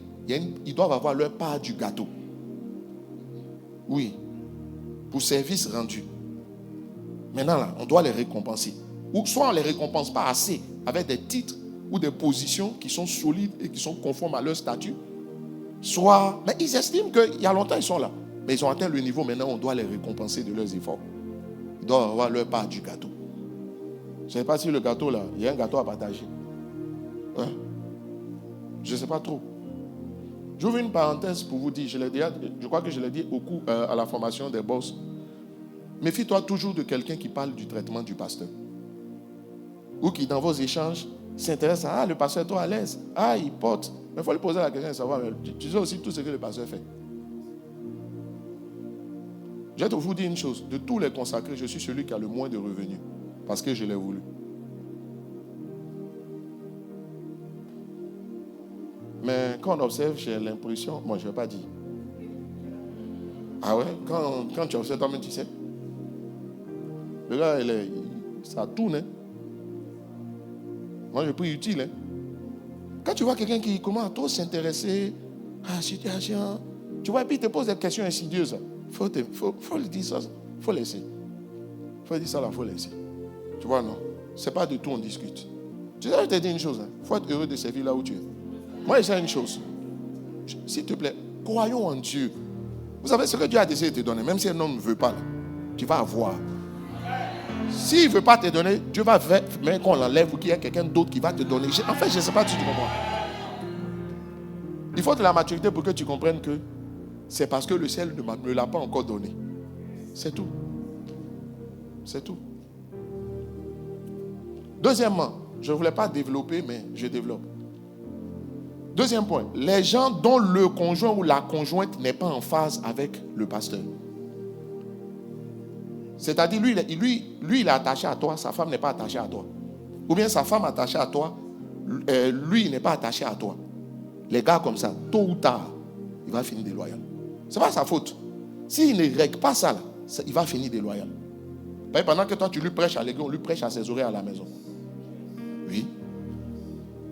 ils doivent avoir leur part du gâteau. Oui. Pour service rendu. Maintenant, là, on doit les récompenser. Ou soit on ne les récompense pas assez avec des titres ou des positions qui sont solides et qui sont conformes à leur statut. Soit, mais ils estiment qu'il y a longtemps, ils sont là. Mais ils ont atteint le niveau, maintenant, on doit les récompenser de leurs efforts. Ils doivent avoir leur part du gâteau. Je ne sais pas si le gâteau, là, il y a un gâteau à partager. Hein? Je ne sais pas trop. J'ouvre une parenthèse pour vous dire, je crois que je l'ai dit au coup à la formation des boss. Méfie-toi toujours de quelqu'un qui parle du traitement du pasteur. Ou qui, dans vos échanges, s'intéresse à le pasteur est trop à l'aise. Il porte. Mais il faut lui poser la question de savoir, tu sais aussi tout ce que le pasteur fait. Je vais vous dire une chose. De tous les consacrés, je suis celui qui a le moins de revenus. Parce que je l'ai voulu. Mais quand on observe, j'ai l'impression... Moi, je ne vais pas dire. Ah ouais? Quand tu observes toi-même, tu sais. Le gars, ça tourne. Hein? Moi, je prie utile. Hein? Quand tu vois quelqu'un qui commence à trop s'intéresser à la situation, tu vois, et puis il te pose des questions insidieuses. Faut lui dire ça. Il faut laisser. Il faut dire ça là, il faut laisser. Tu vois, non? Ce n'est pas de tout on discute. Tu sais, je te dis une chose. Il faut être heureux de servir là où tu es. Moi, je sais une chose. S'il te plaît, croyons en Dieu. Vous savez ce que Dieu a décidé de te donner, même si un homme ne veut pas, là, tu vas avoir. S'il ne veut pas te donner, Dieu va faire qu'on l'enlève ou qu'il y ait quelqu'un d'autre qui va te donner. En fait, je ne sais pas si tu comprends. Il faut de la maturité pour que tu comprennes que c'est parce que le ciel ne l'a pas encore donné. C'est tout. C'est tout. Deuxièmement, je ne voulais pas développer, mais je développe. Deuxième point, les gens dont le conjoint ou la conjointe n'est pas en phase avec le pasteur. C'est-à-dire, lui, il est attaché à toi, sa femme n'est pas attachée à toi. Ou bien sa femme est attachée à toi, lui, il n'est pas attaché à toi. Les gars comme ça, tôt ou tard, il va finir déloyal. Ce n'est pas sa faute. S'il ne règle pas ça, là, il va finir déloyal. Pendant que toi, tu lui prêches à l'église, on lui prêche à ses oreilles à la maison. Oui.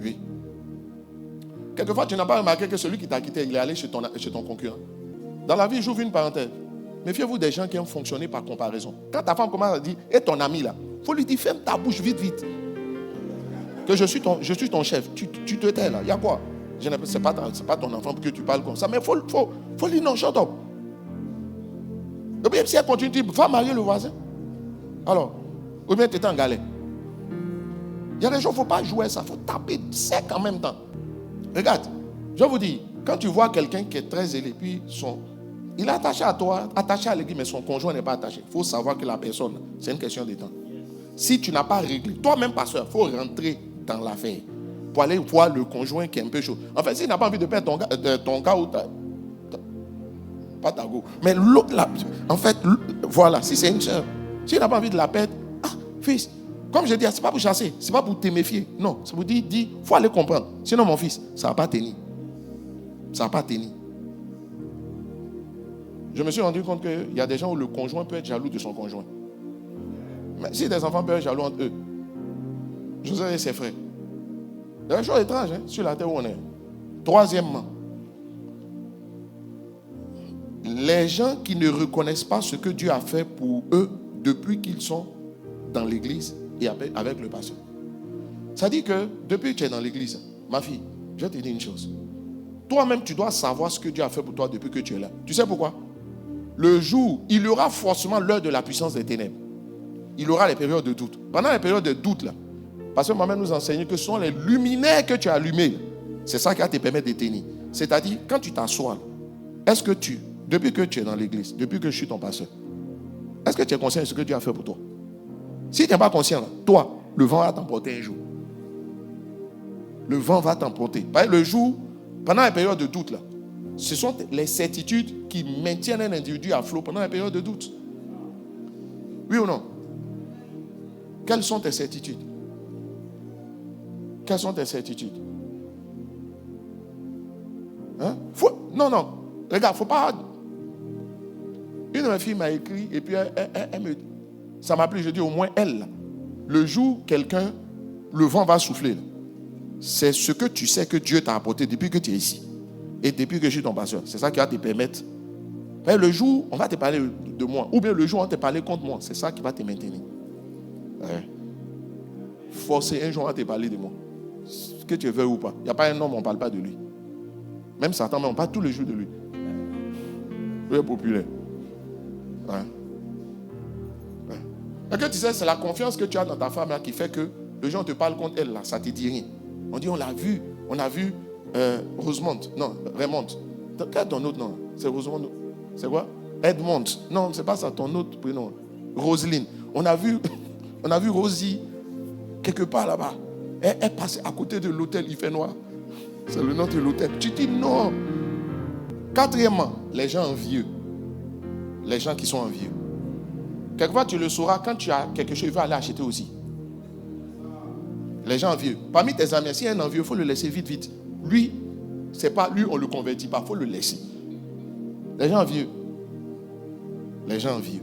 Oui. Quelquefois, tu n'as pas remarqué que celui qui t'a quitté, il est allé chez ton concurrent. Dans la vie, j'ouvre une parenthèse. Méfiez-vous des gens qui aiment fonctionner par comparaison. Quand ta femme commence à dire, et ton ami là, il faut lui dire, ferme ta bouche vite, vite. Que je suis ton chef. Tu te tais là. Il y a quoi? C'est pas ton enfant pour que tu parles comme ça. Mais il faut lui dire non, shut up. Et bien si elle continue de dire, va marier le voisin. Alors, ou bien tu es en galère. Il y a des gens, il ne faut pas jouer ça. Il faut taper sec en même temps. Regarde, je vous dis, quand tu vois quelqu'un qui est très zélé, puis il est attaché à toi, attaché à l'église, mais son conjoint n'est pas attaché. Il faut savoir que la personne, c'est une question de temps. Si tu n'as pas réglé, toi-même, pasteur, il faut rentrer dans l'affaire pour aller voir le conjoint qui est un peu chaud. En fait, s'il n'a pas envie de perdre ton gars ou pas ta go, mais l'autre là, en fait, voilà, si c'est une soeur, s'il n'a pas envie de la perdre, fils, comme je dis, c'est pas pour chasser, c'est pas pour te méfier. Non, c'est pour dire, faut aller comprendre. Sinon, mon fils, ça va pas tenir. Ça va pas tenir. Je me suis rendu compte qu'il y a des gens où le conjoint peut être jaloux de son conjoint. Mais si des enfants peuvent être jaloux entre eux, Joseph et ses frères. Il y a des choses étranges sur la terre où on est. Troisièmement, les gens qui ne reconnaissent pas ce que Dieu a fait pour eux depuis qu'ils sont dans l'église et avec le pasteur. Ça dit que depuis que tu es dans l'église, ma fille, je vais te dire une chose. Toi-même, tu dois savoir ce que Dieu a fait pour toi depuis que tu es là. Tu sais pourquoi? Le jour, il y aura forcément l'heure de la puissance des ténèbres. Il y aura les périodes de doute. Pendant les périodes de doute, là, parce que maman nous enseigne que ce sont les luminaires que tu as allumés. C'est ça qui va te permettre de tenir. C'est-à-dire, quand tu t'assois, est-ce que depuis que tu es dans l'église, depuis que je suis ton pasteur, est-ce que tu es conscient de ce que Dieu a fait pour toi? Si tu n'es pas conscient, toi, le vent va t'emporter un jour. Le vent va t'emporter. Le jour, pendant la période de doute, là, ce sont les certitudes qui maintiennent un individu à flot pendant la période de doute. Oui ou non? Quelles sont tes certitudes? Quelles sont tes certitudes? Non. Regarde, faut pas. Une de mes filles m'a écrit et puis ça m'a plu. Je dis au moins elle. Le jour quelqu'un, le vent va souffler. C'est ce que tu sais que Dieu t'a apporté depuis que tu es ici. Et depuis que je suis ton pasteur. C'est ça qui va te permettre. Le jour, on va te parler de moi. Ou bien le jour, on va te parler contre moi. C'est ça qui va te maintenir. Forcer un jour, on va te parler de moi. Que tu veux ou pas. Il n'y a pas un homme, on ne parle pas de lui. Même Satan, mais on parle tous les jours de lui. Il est populaire. Et que tu sais, c'est la confiance que tu as dans ta femme là, qui fait que les gens te parlent contre elle. Là, ça ne te dit rien. On dit, on l'a vu. On a vu Rosemont. Non, Raymond. Quel est ton autre nom? C'est Rosemont. C'est quoi? Edmond. Non, c'est pas ça, ton autre prénom. Roselyne. On a vu Rosie quelque part là-bas. Elle passe à côté de l'hôtel, il fait noir. C'est le nom de l'hôtel. Tu dis non. Quatrièmement, les gens envieux. Les gens qui sont envieux. Quelquefois, tu le sauras quand tu as quelque chose, il va aller acheter aussi. Les gens envieux. Parmi tes amis, s'il y a un envieux, il faut le laisser vite, vite. Lui, c'est pas lui, on ne le convertit pas, il faut le laisser. Les gens envieux. Les gens envieux.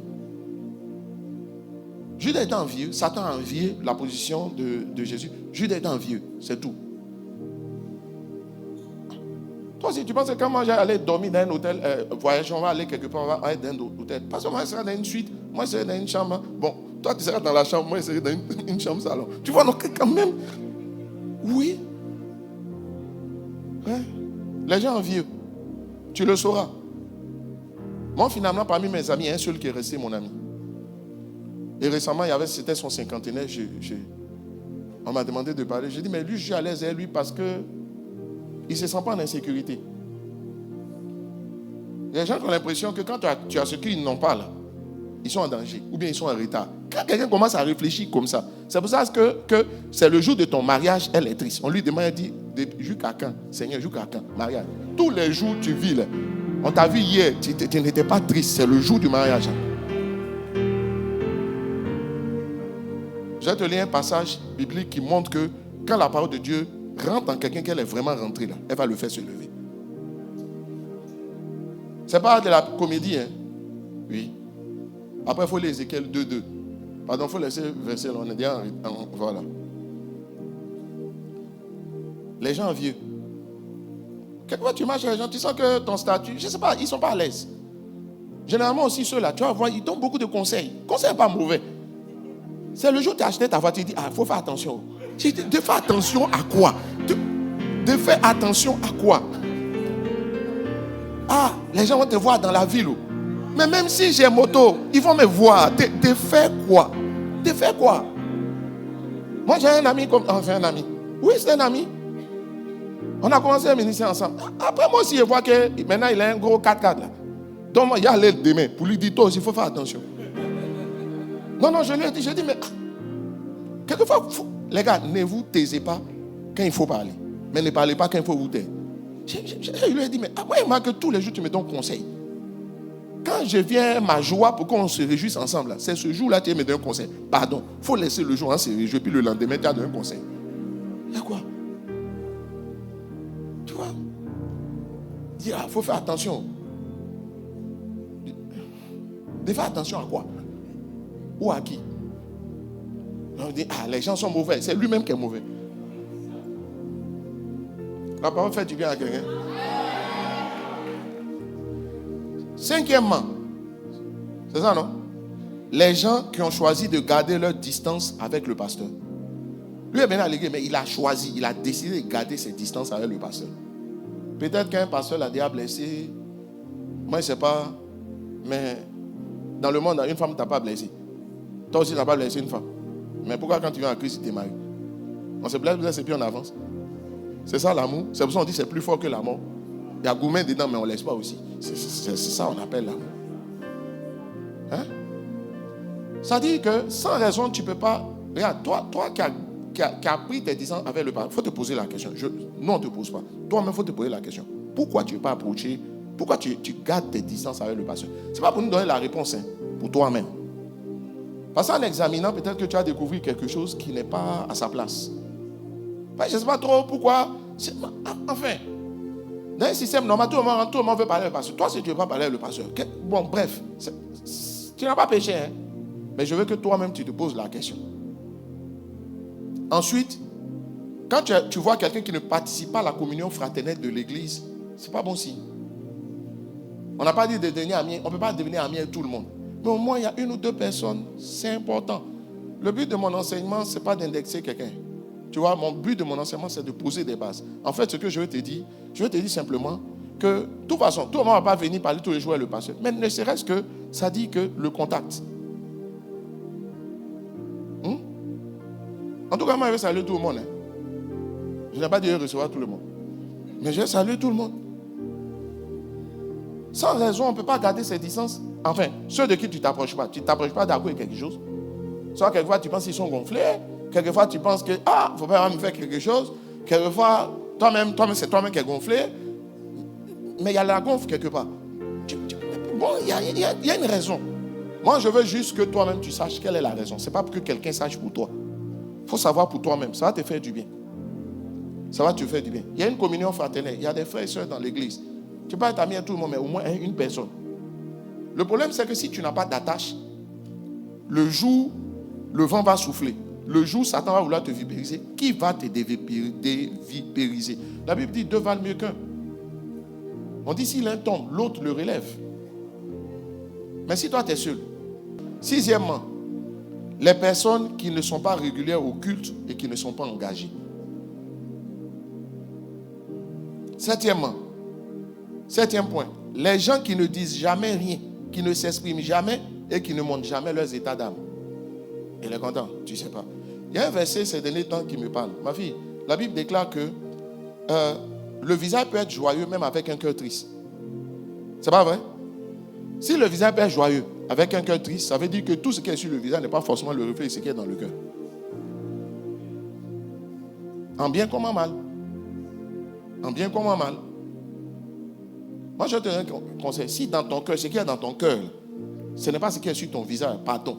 Judas est envieux, Satan a envié la position de Jésus. Judas est envieux, c'est tout. Toi aussi, tu penses que quand moi j'allais dormir dans un hôtel, voyage, on va aller quelque part, on va aller dans un hôtel. Parce que moi je serai dans une suite, moi je serai dans une chambre. Bon, toi tu seras dans la chambre, moi je serai dans une chambre salon. Tu vois, donc quand même, oui. Les gens envieux, tu le sauras. Moi finalement, parmi mes amis, il y a un seul qui est resté mon ami. Et récemment, c'était son cinquantenaire. On m'a demandé de parler. J'ai dit, mais lui, je suis à l'aise avec lui parce que il ne se sent pas en insécurité. Les gens ont l'impression que quand tu as ce qu'ils n'ont pas là, ils sont en danger ou bien ils sont en retard. Quand quelqu'un commence à réfléchir comme ça, c'est pour ça que c'est le jour de ton mariage, elle est triste. On lui demande, elle dit, jusqu'à quand? Seigneur, jusqu'à quand? Mariage. Tous les jours, tu vis là. On t'a vu hier, tu n'étais pas triste. C'est le jour du mariage. Je vais te lire un passage biblique qui montre que quand la parole de Dieu rentre en quelqu'un qu'elle est vraiment rentrée là, elle va le faire se lever. Ce n'est pas de la comédie, hein? Oui. Après, il faut lire Ézéchiel 2:2. Pardon, il faut laisser verser. On est déjà voilà. Les gens vieux. Quelquefois, tu marches avec les gens, tu sens que ton statut, je ne sais pas, ils ne sont pas à l'aise. Généralement aussi, ceux-là, tu vas voir, ils donnent beaucoup de conseils. Conseils pas mauvais. C'est le jour où tu as acheté ta voiture, tu dis, il faut faire attention. Tu dis, de faire attention à quoi? De faire attention à quoi? Ah, les gens vont te voir dans la ville. Mais même si j'ai moto, ils vont me voir. De faire quoi? De faire quoi? Moi, j'ai un ami comme... Enfin, un ami. Oui, c'est un ami. On a commencé à ministrer ensemble. Après, moi aussi, je vois que maintenant, il a un gros 4x4 là. Donc, il y a l'aide demain. Pour lui dire, toi aussi, il faut faire attention. Non, je lui ai dit, mais... Quelquefois, les gars, ne vous taisez pas quand il faut parler. Mais ne parlez pas quand il faut vous taire. Je lui ai dit, mais après, moi, que tous les jours, tu me donnes conseil. Quand je viens, ma joie pour qu'on se réjouisse ensemble, c'est ce jour-là que tu me donnes un conseil. Pardon, il faut laisser le jour, se réjouir, puis le lendemain, tu as donné un conseil. Il y a quoi? Tu vois? Dis, il faut faire attention. De faire attention à quoi? Ou à qui? On dit, les gens sont mauvais. C'est lui-même qui est mauvais. La parole fait du bien à quelqu'un. Cinquièmement, c'est ça, non? Les gens qui ont choisi de garder leur distance avec le pasteur. Lui est venu à l'église, mais il a choisi, il a décidé de garder ses distances avec le pasteur. Peut-être qu'un pasteur l'a déjà blessé. Moi, je ne sais pas. Mais dans le monde, une femme ne t'a pas blessé. Toi aussi, tu n'as pas blessé une femme. Mais pourquoi quand tu viens à Christ, tu t'es marié? On se blesse et puis on avance. C'est ça l'amour. C'est pour ça qu'on dit que c'est plus fort que la mort. Il y a gourmet dedans, mais on ne laisse pas aussi. C'est ça qu'on appelle l'amour. Hein? Ça dit que sans raison, tu ne peux pas... Regarde, toi qui as pris tes distances avec le pasteur, il faut te poser la question. Non, on ne te pose pas. Toi-même, il faut te poser la question. Pourquoi tu ne veux pas approcher? Pourquoi tu gardes tes distances avec le pasteur? Ce n'est pas pour nous donner la réponse, hein, pour toi-même. Parce qu'en examinant, peut-être que tu as découvert quelque chose qui n'est pas à sa place. Je ne sais pas trop pourquoi. Enfin, dans un système normal, tout le monde veut parler avec le pasteur. Toi, si tu ne veux pas parler avec le pasteur, bon, bref, tu n'as pas péché, hein? Mais je veux que toi-même, tu te poses la question. Ensuite, quand tu vois quelqu'un qui ne participe pas à la communion fraternelle de l'église, ce n'est pas bon signe. On n'a pas dit de devenir ami, on ne peut pas devenir ami avec tout le monde. Mais au moins, il y a une ou deux personnes, c'est important. Le but de mon enseignement, ce n'est pas d'indexer quelqu'un. Tu vois, mon but de mon enseignement, c'est de poser des bases. En fait, ce que je veux te dire simplement que, de toute façon, tout le monde ne va pas venir parler tous les jours avec le pasteur. Mais ne serait-ce que, ça dit que le contact. En tout cas, moi, je vais saluer tout le monde. Hein. Je n'ai pas dit recevoir tout le monde. Mais je vais saluer tout le monde. Sans raison, on ne peut pas garder ces distances. Enfin, ceux de qui tu ne t'approches pas. Tu ne t'approches pas d'accord avec quelque chose. Soit quelquefois, tu penses qu'ils sont gonflés. Quelquefois, tu penses que, il ne faut pas me faire quelque chose. Quelquefois, toi-même, c'est toi-même qui es gonflé. Mais il y a la gonfle quelque part. Bon, il y a une raison. Moi, je veux juste que toi-même, tu saches quelle est la raison. Ce n'est pas pour que quelqu'un sache pour toi. Il faut savoir pour toi-même. Ça va te faire du bien. Ça va te faire du bien. Il y a une communion fraternelle. Il y a des frères et sœurs dans l'église. Tu peux être ami à tout le monde, mais au moins une personne. Le problème, c'est que si tu n'as pas d'attache, le jour, le vent va souffler. Le jour, Satan va vouloir te vipériser. Qui va te dévipériser? La Bible dit 2 valent mieux qu'un. On dit si l'un tombe, l'autre le relève. Mais si toi, tu es seul. Sixièmement, les personnes qui ne sont pas régulières au culte et qui ne sont pas engagées. Septième point, les gens qui ne disent jamais rien, qui ne s'expriment jamais et qui ne montrent jamais leurs états d'âme. Il est content, tu ne sais pas. Il y a un verset ces derniers temps qui me parle. Ma fille, la Bible déclare que le visage peut être joyeux même avec un cœur triste. C'est pas vrai? Si le visage peut être joyeux avec un cœur triste, ça veut dire que tout ce qui est sur le visage n'est pas forcément le reflet de ce qui est dans le cœur. En bien comme en mal. En bien comme en mal. Moi, je te donne un conseil. Si dans ton cœur, ce qui est dans ton cœur, ce n'est pas ce qui est sur ton visage, pardon.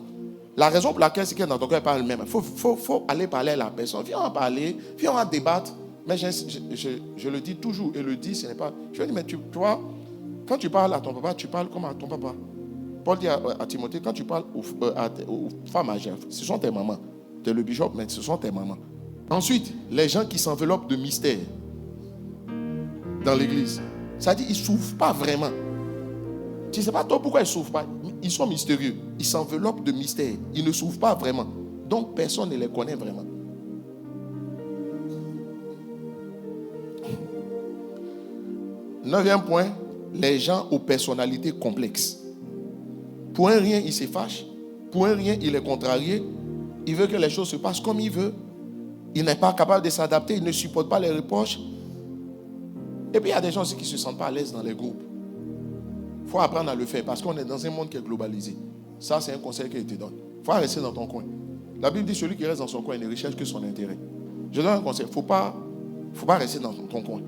La raison pour laquelle ce qui est dans ton cœur n'est pas le même. Il faut aller parler à la personne. Viens en parler, viens en débattre. Mais je le dis toujours, et le dis, ce n'est pas... Je dis, mais tu vois, quand tu parles à ton papa, tu parles comme à ton papa. Paul dit à Timothée, quand tu parles aux femmes âgées, ce sont tes mamans. Tu es le bishop, mais ce sont tes mamans. Ensuite, les gens qui s'enveloppent de mystère dans l'église, ça dit, ils ne souffrent pas vraiment. Tu ne sais pas toi pourquoi ils ne souffrent pas. Ils sont mystérieux. Ils s'enveloppent de mystère. Ils ne souffrent pas vraiment. Donc personne ne les connaît vraiment. Neuvième point, les gens aux personnalités complexes. Pour un rien, il se fâche. Pour un rien, il est contrarié. Il veut que les choses se passent comme il veut. Il n'est pas capable de s'adapter. Il ne supporte pas les reproches. Et puis il y a des gens aussi qui ne se sentent pas à l'aise dans les groupes. Il faut apprendre à le faire parce qu'on est dans un monde qui est globalisé. Ça, c'est un conseil que je te donne. Il faut rester dans ton coin. La Bible dit celui qui reste dans son coin ne recherche que son intérêt. Je donne un conseil. Il ne faut pas rester dans ton coin.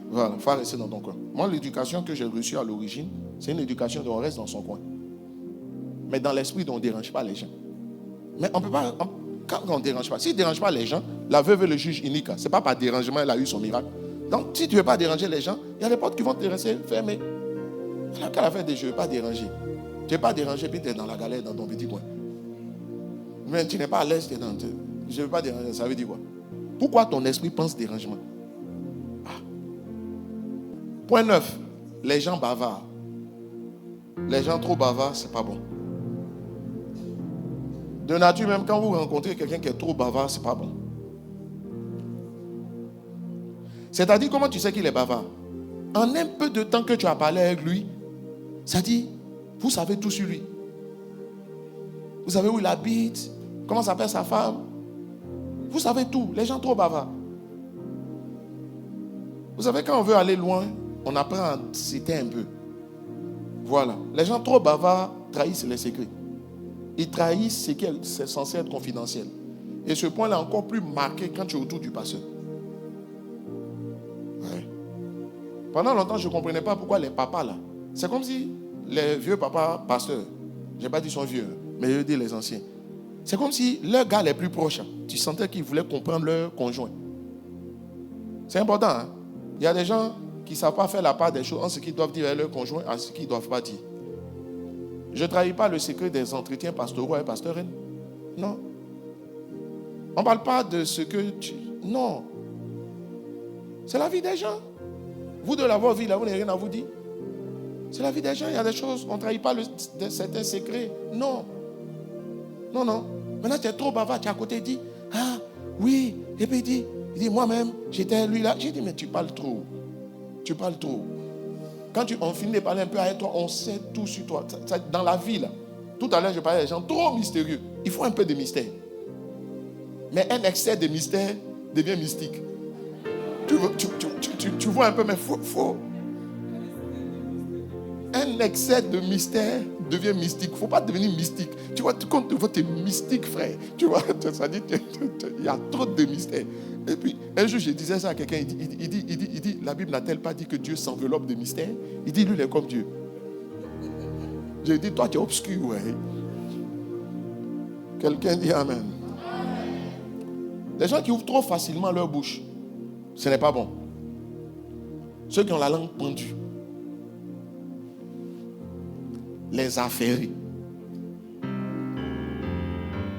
Voilà, il faut rester dans ton coin. Moi, l'éducation que j'ai reçue à l'origine, c'est une éducation où on reste dans son coin. Mais dans l'esprit, on ne dérange pas les gens. Mais on ne peut pas... Quand on ne dérange pas, s'il ne dérange pas les gens, la veuve et le juge unique, ce n'est pas par dérangement elle a eu son miracle. Donc, si tu ne veux pas déranger les gens, il y a des portes qui vont te rester fermées. Alors qu'à la fin des je ne veux pas déranger. Tu ne veux pas déranger, puis tu es dans la galère, dans ton petit coin. Mais tu n'es pas à l'aise, tu es dans... Je ne veux pas déranger, ça veut dire quoi? Pourquoi ton esprit pense dérangement? Point 9. Les gens bavards. Les gens trop bavards, ce n'est pas bon. De nature, même quand vous rencontrez quelqu'un qui est trop bavard, ce n'est pas bon. C'est-à-dire, comment tu sais qu'il est bavard? En un peu de temps que tu as parlé avec lui, ça dit, vous savez tout sur lui. Vous savez où il habite, comment s'appelle sa femme. Vous savez tout. Les gens trop bavards. Vous savez, quand on veut aller loin, on apprend à citer un peu. Voilà. Les gens trop bavards trahissent les secrets. Ils trahissent ce qui est censé être confidentiel. Et ce point-là est encore plus marqué quand tu es autour du pasteur. Ouais. Pendant longtemps, je ne comprenais pas pourquoi les papas là. C'est comme si les vieux papas pasteurs, je n'ai pas dit qu'ils sont vieux, mais je dis les anciens. C'est comme si leurs gars les plus proches, tu sentais qu'ils voulaient comprendre leur conjoint. C'est important. Hein? Il y a des gens qui ne savent pas faire la part des choses en ce qu'ils doivent dire à leur conjoint et en ce qu'ils ne doivent pas dire. Je ne trahis pas le secret des entretiens pastoraux et pastorales. Non. On ne parle pas de ce que tu... Non. C'est la vie des gens. Vous de l'avoir vie, là, vous n'avez rien à vous dire. C'est la vie des gens. Il y a des choses, on ne trahit pas certains secrets. Non. Non, non. Maintenant, tu es trop bavard, tu es à côté, il dit, ah, oui. Et puis il dit, moi-même, j'étais lui là. J'ai dit, mais tu parles trop. Tu parles trop. Quand on finit de parler un peu avec toi, on sait tout sur toi. Dans la vie, là. Tout à l'heure, je parlais des gens trop mystérieux. Il faut un peu de mystère. Mais un excès de mystère devient mystique. Tu vois un peu, mais faux. Un excès de mystère devient mystique. Il ne faut pas devenir mystique. Tu vois, quand tu vois, tu es mystique, frère. Tu vois, ça dit, il y a trop de mystère. Et puis, un jour, je disais ça à quelqu'un. Il dit, la Bible n'a-t-elle pas dit que Dieu s'enveloppe de mystère? Il dit, lui, il est comme Dieu. J'ai dit, toi, tu es obscur, ouais. Quelqu'un dit Amen. Les gens qui ouvrent trop facilement leur bouche, ce n'est pas bon. Ceux qui ont la langue pendue, les affairés,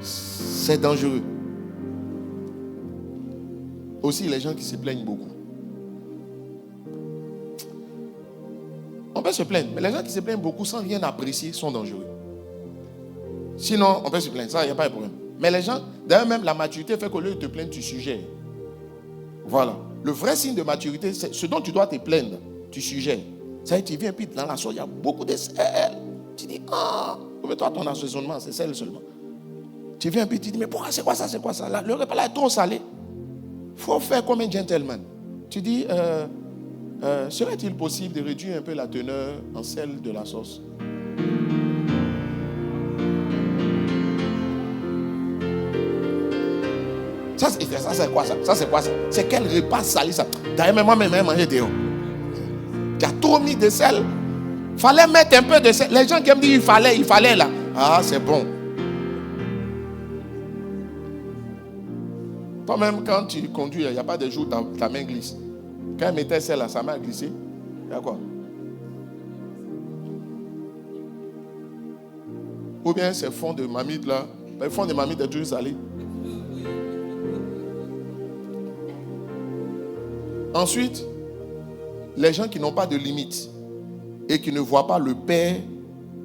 c'est dangereux. Aussi, les gens qui se plaignent beaucoup. On peut se plaindre, mais les gens qui se plaignent beaucoup sans rien apprécier sont dangereux. Sinon, on peut se plaindre, ça, il n'y a pas de problème. Mais les gens, d'ailleurs même la maturité fait qu'au lieu de te plaindre, tu suggères. Voilà. Le vrai signe de maturité, c'est ce dont tu dois te plaindre, tu suggères. Ça y est, tu viens, puis dans la sauce, il y a beaucoup de sel. Tu dis, mais toi, ton assaisonnement, c'est sel seulement. Tu viens, puis tu dis, mais pourquoi, c'est quoi ça, c'est quoi ça? Là, le repas là est trop salé. Il faut faire comme un gentleman. Tu dis, serait-il possible de réduire un peu la teneur en sel de la sauce? Ça, c'est quoi ça? Ça, c'est quoi ça? C'est quel repas salé ça? D'ailleurs, moi-même, j'ai mangé dehors. Tu as trop mis de sel. Fallait mettre un peu de sel. Les gens qui me disent il fallait là. Ah, c'est bon. Toi-même, quand tu conduis, il n'y a pas de jour où ta main glisse. Quand elle mettait sel là, sa main a glissé. Il y a quoi? Ou bien ces fonds de mamite là. Les fonds de mamite est toujours salé. Ensuite, les gens qui n'ont pas de limite et qui ne voient pas le père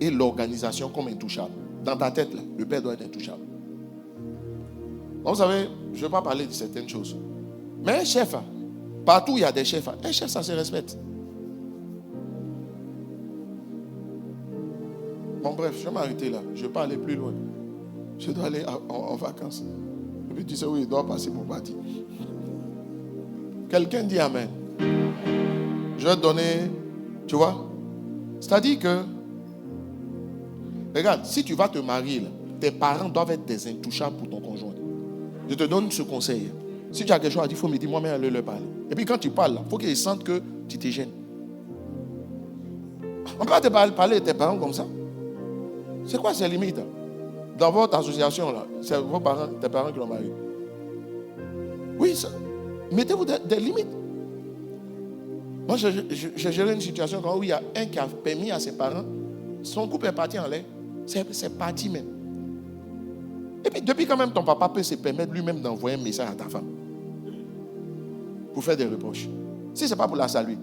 et l'organisation comme intouchables. Dans ta tête, là, le père doit être intouchable. Donc, vous savez, je ne vais pas parler de certaines choses. Mais un chef, partout il y a des chefs. Un chef, ça se respecte. Bon, bref, je vais m'arrêter là. Je ne vais pas aller plus loin. Je dois aller en vacances. Et puis tu sais où il doit passer pour partir. Quelqu'un dit Amen. Je vais te donner, tu vois. C'est-à-dire que, regarde, si tu vas te marier, là, tes parents doivent être des intouchables pour ton conjoint. Je te donne ce conseil. Si tu as quelque chose à dire, il faut me dire moi-même aller leur parler. Et puis quand tu parles, il faut qu'ils sentent que tu te gênes. On ne peut pas te parler de tes parents comme ça. C'est quoi ces limites? Dans votre association, là, c'est vos parents, tes parents qui l'ont marié. Oui, ça. Mettez-vous des limites. Moi, j'ai géré une situation où il y a un qui a permis à ses parents, son couple est parti en l'air. C'est parti même. Et puis, depuis quand même, ton papa peut se permettre lui-même d'envoyer un message à ta femme pour faire des reproches. Si ce n'est pas pour la saluer.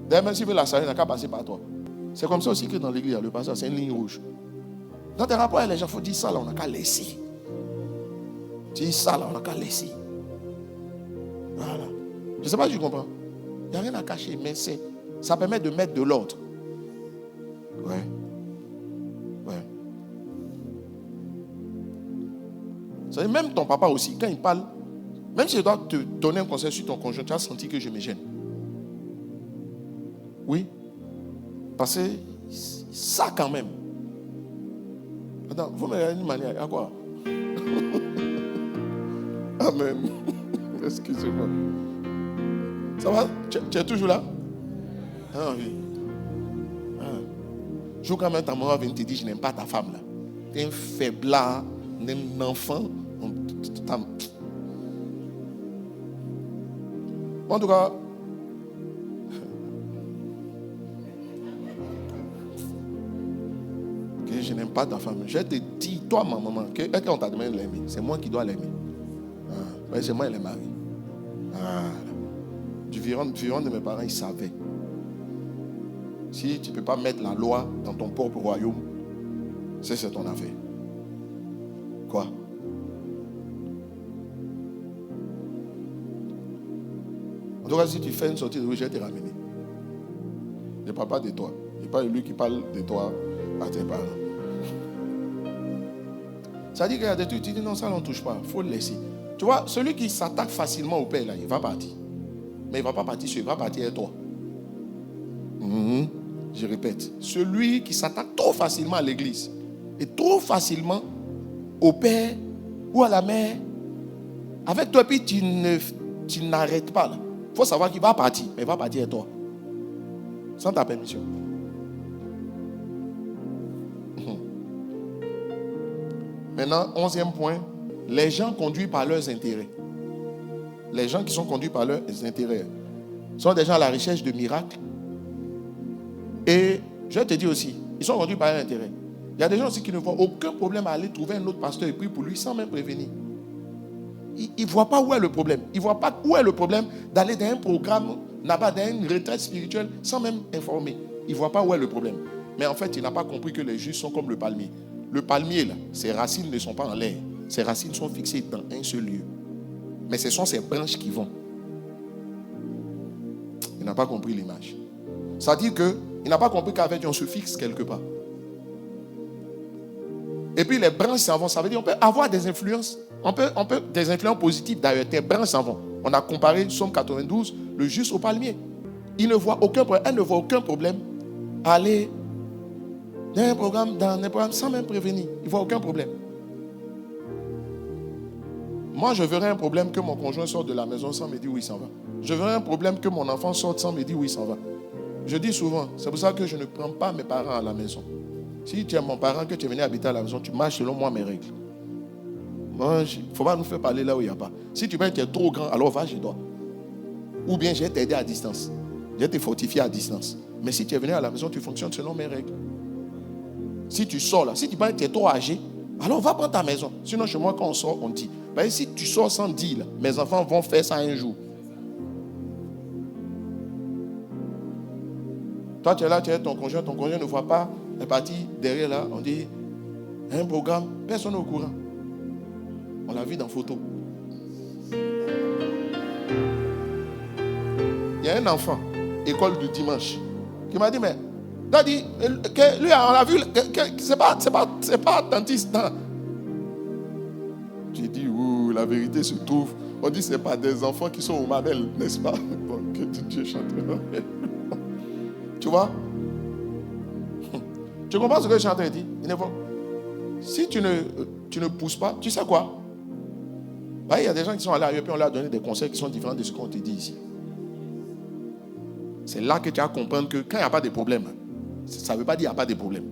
D'ailleurs, même s'il veut la saluer, il n'a qu'à passer par toi. C'est comme ça aussi que dans l'église, le pasteur, c'est une ligne rouge. Dans tes rapports avec les gens, il faut dire ça là, on n'a qu'à laisser. Tu dis ça là, on n'a qu'à laisser. Voilà. Je ne sais pas si tu comprends. Il n'y a rien à cacher, mais ça permet de mettre de l'ordre. Ouais. C'est même ton papa aussi, quand il parle, même si je dois te donner un conseil sur ton conjoint, tu as senti que je me gêne. Oui. Parce que ça quand même. Attends, vous me regardez d'une manière, à quoi? Amen. Excusez-moi. Ça va? Tu es toujours là? Ah oui. Ah. Jour quand même ta maman vient te dire, je n'aime pas ta femme là. Tu es un faiblard, un enfant. En tout cas, que je n'aime pas ta femme. Je te dis, toi, ma maman, que on t'a demandé de l'aimer. C'est moi qui dois l'aimer. Ah, c'est moi, elle est mariée. Ah, du vivant de mes parents, ils savaient. Si tu ne peux pas mettre la loi dans ton propre royaume, c'est ton affaire. Quoi? En tout cas, si tu fais une sortie de rue, je vais te ramener. Je ne parle pas de toi. Ce n'est pas lui qui parle de toi à tes parents. Ça dit qu'il y a des trucs, tu dis non, ça on ne touche pas. Il faut le laisser. Tu vois, celui qui s'attaque facilement au père, là, il va partir. Mais il ne va pas partir seul, il va partir avec toi. Je répète, celui qui s'attaque trop facilement à l'église et trop facilement au père ou à la mère, avec toi, puis tu n'arrêtes pas là. Il faut savoir qu'il va partir, mais il va partir avec toi. Sans ta permission. Maintenant, 11e point, les gens conduits par leurs intérêts. Les gens qui sont conduits par leurs intérêts sont des gens à la recherche de miracles. Et je te dis aussi, ils sont conduits par leurs intérêts. Il y a des gens aussi qui ne voient aucun problème à aller trouver un autre pasteur et prier pour lui sans même prévenir. Ils ne voient pas où est le problème. Ils ne voient pas où est le problème d'aller dans un programme, là-bas, dans une retraite spirituelle sans même informer. Ils ne voient pas où est le problème. Mais en fait, il n'a pas compris que les justes sont comme le palmier. Le palmier, là, ses racines ne sont pas en l'air. Ses racines sont fixées dans un seul lieu. Mais ce sont ses branches qui vont. Il n'a pas compris l'image. Ça veut dire qu'il n'a pas compris qu'avec on se fixe quelque part. Et puis les branches s'en vont. Ça veut dire qu'on peut avoir des influences. On peut des influences positives d'ailleurs. Tes branches s'en vont. On a comparé Somme 92, le juste au palmier. Il ne voit aucun problème. Elle ne voit aucun problème à aller dans un programme sans même prévenir. Il ne voit aucun problème. Moi, je verrais un problème que mon conjoint sorte de la maison sans me dire où il s'en va. Je verrais un problème que mon enfant sorte sans me dire où il s'en va. Je dis souvent, c'est pour ça que je ne prends pas mes parents à la maison. Si tu es mon parent, que tu es venu habiter à la maison, tu marches selon moi mes règles. Moi, il ne faut pas nous faire parler là où il n'y a pas. Si tu penses que tu es trop grand, alors va chez toi. Ou bien je vais t'aider à distance. Je vais te fortifier à distance. Mais si tu es venu à la maison, tu fonctionnes selon mes règles. Si tu sors là, si tu penses que tu es trop âgé, alors va prendre ta maison. Sinon, chez moi, quand on sort, on dit. Ben, si tu sors sans dire, là, mes enfants vont faire ça un jour. Toi, tu es là, tu es ton conjoint ne voit pas, est parti derrière là, on dit, un programme, personne n'est au courant. On l'a vu dans photo. Il y a un enfant, école du dimanche, qui m'a dit, mais, Daddy, lui, on l'a vu, c'est pas dentiste. J'ai dit, ouh, la vérité se trouve. On dit, c'est pas des enfants qui sont au Mabel, n'est-ce pas? Bon, que Dieu chante. Tu vois? Tu comprends ce que le chanteur dit? Si tu ne pousses pas, tu sais quoi? Il y a des gens qui sont allés et puis on leur a donné des conseils qui sont différents de ce qu'on te dit ici. C'est là que tu vas comprendre que quand il n'y a pas de problème, ça ne veut pas dire qu'il n'y a pas de problème.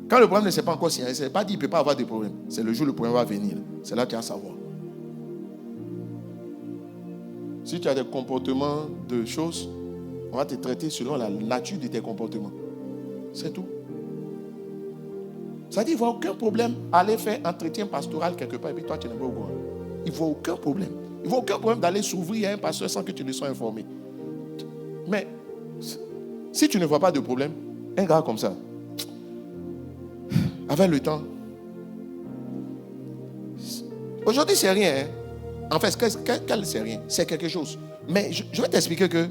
Quand le problème ne s'est pas encore signé, ça ne veut pas dire qu'il ne peut pas avoir de problème. C'est le jour où le problème va venir. C'est là que tu vas savoir. Si tu as des comportements de choses, on va te traiter selon la nature de tes comportements. C'est tout. Ça dit, il ne voit aucun problème à aller faire entretien pastoral quelque part et puis toi tu n'es pas au courant. Il ne voit aucun problème. Il ne voit aucun problème d'aller s'ouvrir à un pasteur sans que tu ne sois informé. Mais si tu ne vois pas de problème, un gars comme ça, avec le temps, aujourd'hui c'est rien. Hein? En fait, quel c'est rien? C'est quelque chose. Mais je vais t'expliquer que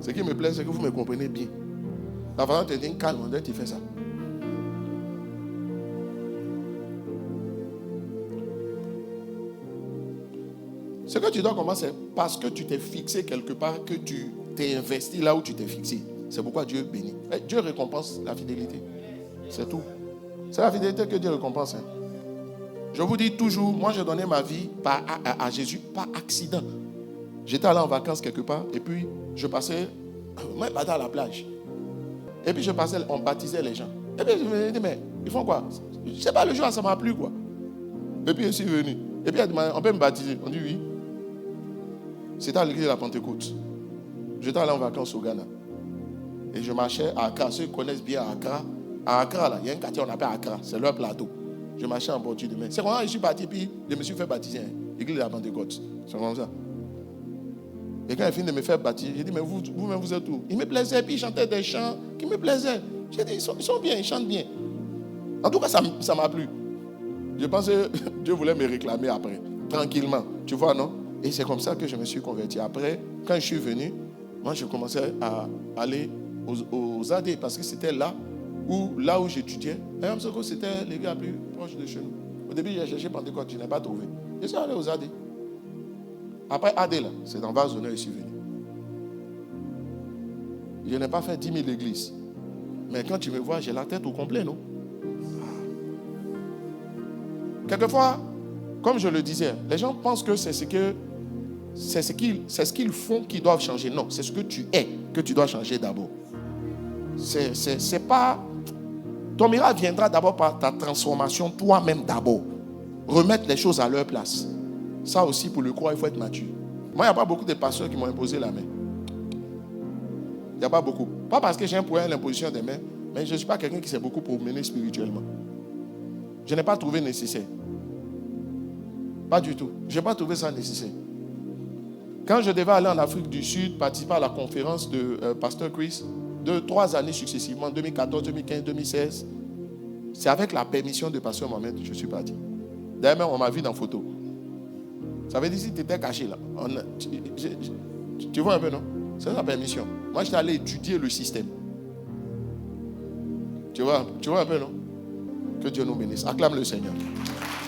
ce qui me plaît, c'est que vous me comprenez bien. La façon de te dire calme, tu fais ça. Ce que tu dois commencer, c'est parce que tu t'es fixé quelque part, que tu t'es investi là où tu t'es fixé. C'est pourquoi Dieu bénit. Dieu récompense la fidélité. C'est tout. C'est la fidélité que Dieu récompense. Hein. Je vous dis toujours, moi j'ai donné ma vie à Jésus par accident. J'étais allé en vacances quelque part et puis je passais, moi je partais à la plage. Et puis je passais, on baptisait les gens. Et puis je me dis, mais ils font quoi? Je ne sais pas, le jour ça m'a plu quoi. Et puis je suis venu. Et puis elle dit, on peut me baptiser? On dit oui. C'était à l'église de la Pentecôte. J'étais allé en vacances au Ghana. Et je marchais à Accra. Ceux qui connaissent bien Accra. À Accra, là, il y a un quartier qu'on appelle Accra. C'est leur plateau. Je marchais en bordure de mer. C'est comme ça que je suis parti, puis je me suis fait baptiser. L'église de la Pentecôte. C'est comme ça. Et quand il finit de me faire baptiser, j'ai dit, mais vous-même, vous êtes où? Il me plaisait, puis il chantait des chants qui me plaisaient. J'ai dit, ils sont bien, ils chantent bien. En tout cas, ça m'a plu. Je pense que Dieu voulait me réclamer après, tranquillement. Tu vois, non? Et c'est comme ça que je me suis converti. Après, quand je suis venu, moi, je commençais à aller aux AD parce que c'était là où j'étudiais. Et c'était l'église la plus proche de chez nous. Au début, j'ai cherché Pentecôte, je n'ai pas trouvé. Je suis allé aux AD. Après AD, là, c'est dans Vazonnet, je suis venu. Je n'ai pas fait 10 000 églises. Mais quand tu me vois, j'ai la tête au complet, non? Quelquefois, comme je le disais, les gens pensent que c'est ce qu'ils font qui doivent changer. Non, c'est ce que tu es que tu dois changer d'abord. C'est pas... Ton miracle viendra d'abord par ta transformation toi-même d'abord. Remettre les choses à leur place. Ça aussi, pour le croire, il faut être mature. Moi, il n'y a pas beaucoup de pasteurs qui m'ont imposé la main. Il n'y a pas beaucoup. Pas parce que j'ai un problème à l'imposition des mains, mais je ne suis pas quelqu'un qui s'est beaucoup promené spirituellement. Je n'ai pas trouvé nécessaire. Pas du tout. Je n'ai pas trouvé ça nécessaire. Quand je devais aller en Afrique du Sud, participer à la conférence de Pasteur Chris, 3 années successivement, 2014, 2015, 2016, c'est avec la permission de Pasteur Mohamed que je suis parti. D'ailleurs, on m'a vu dans photo. Ça veut dire que si tu étais caché là. Tu vois un peu, non? C'est la permission. Moi, j'étais allé étudier le système. Tu vois un peu, non? Que Dieu nous bénisse. Acclame le Seigneur.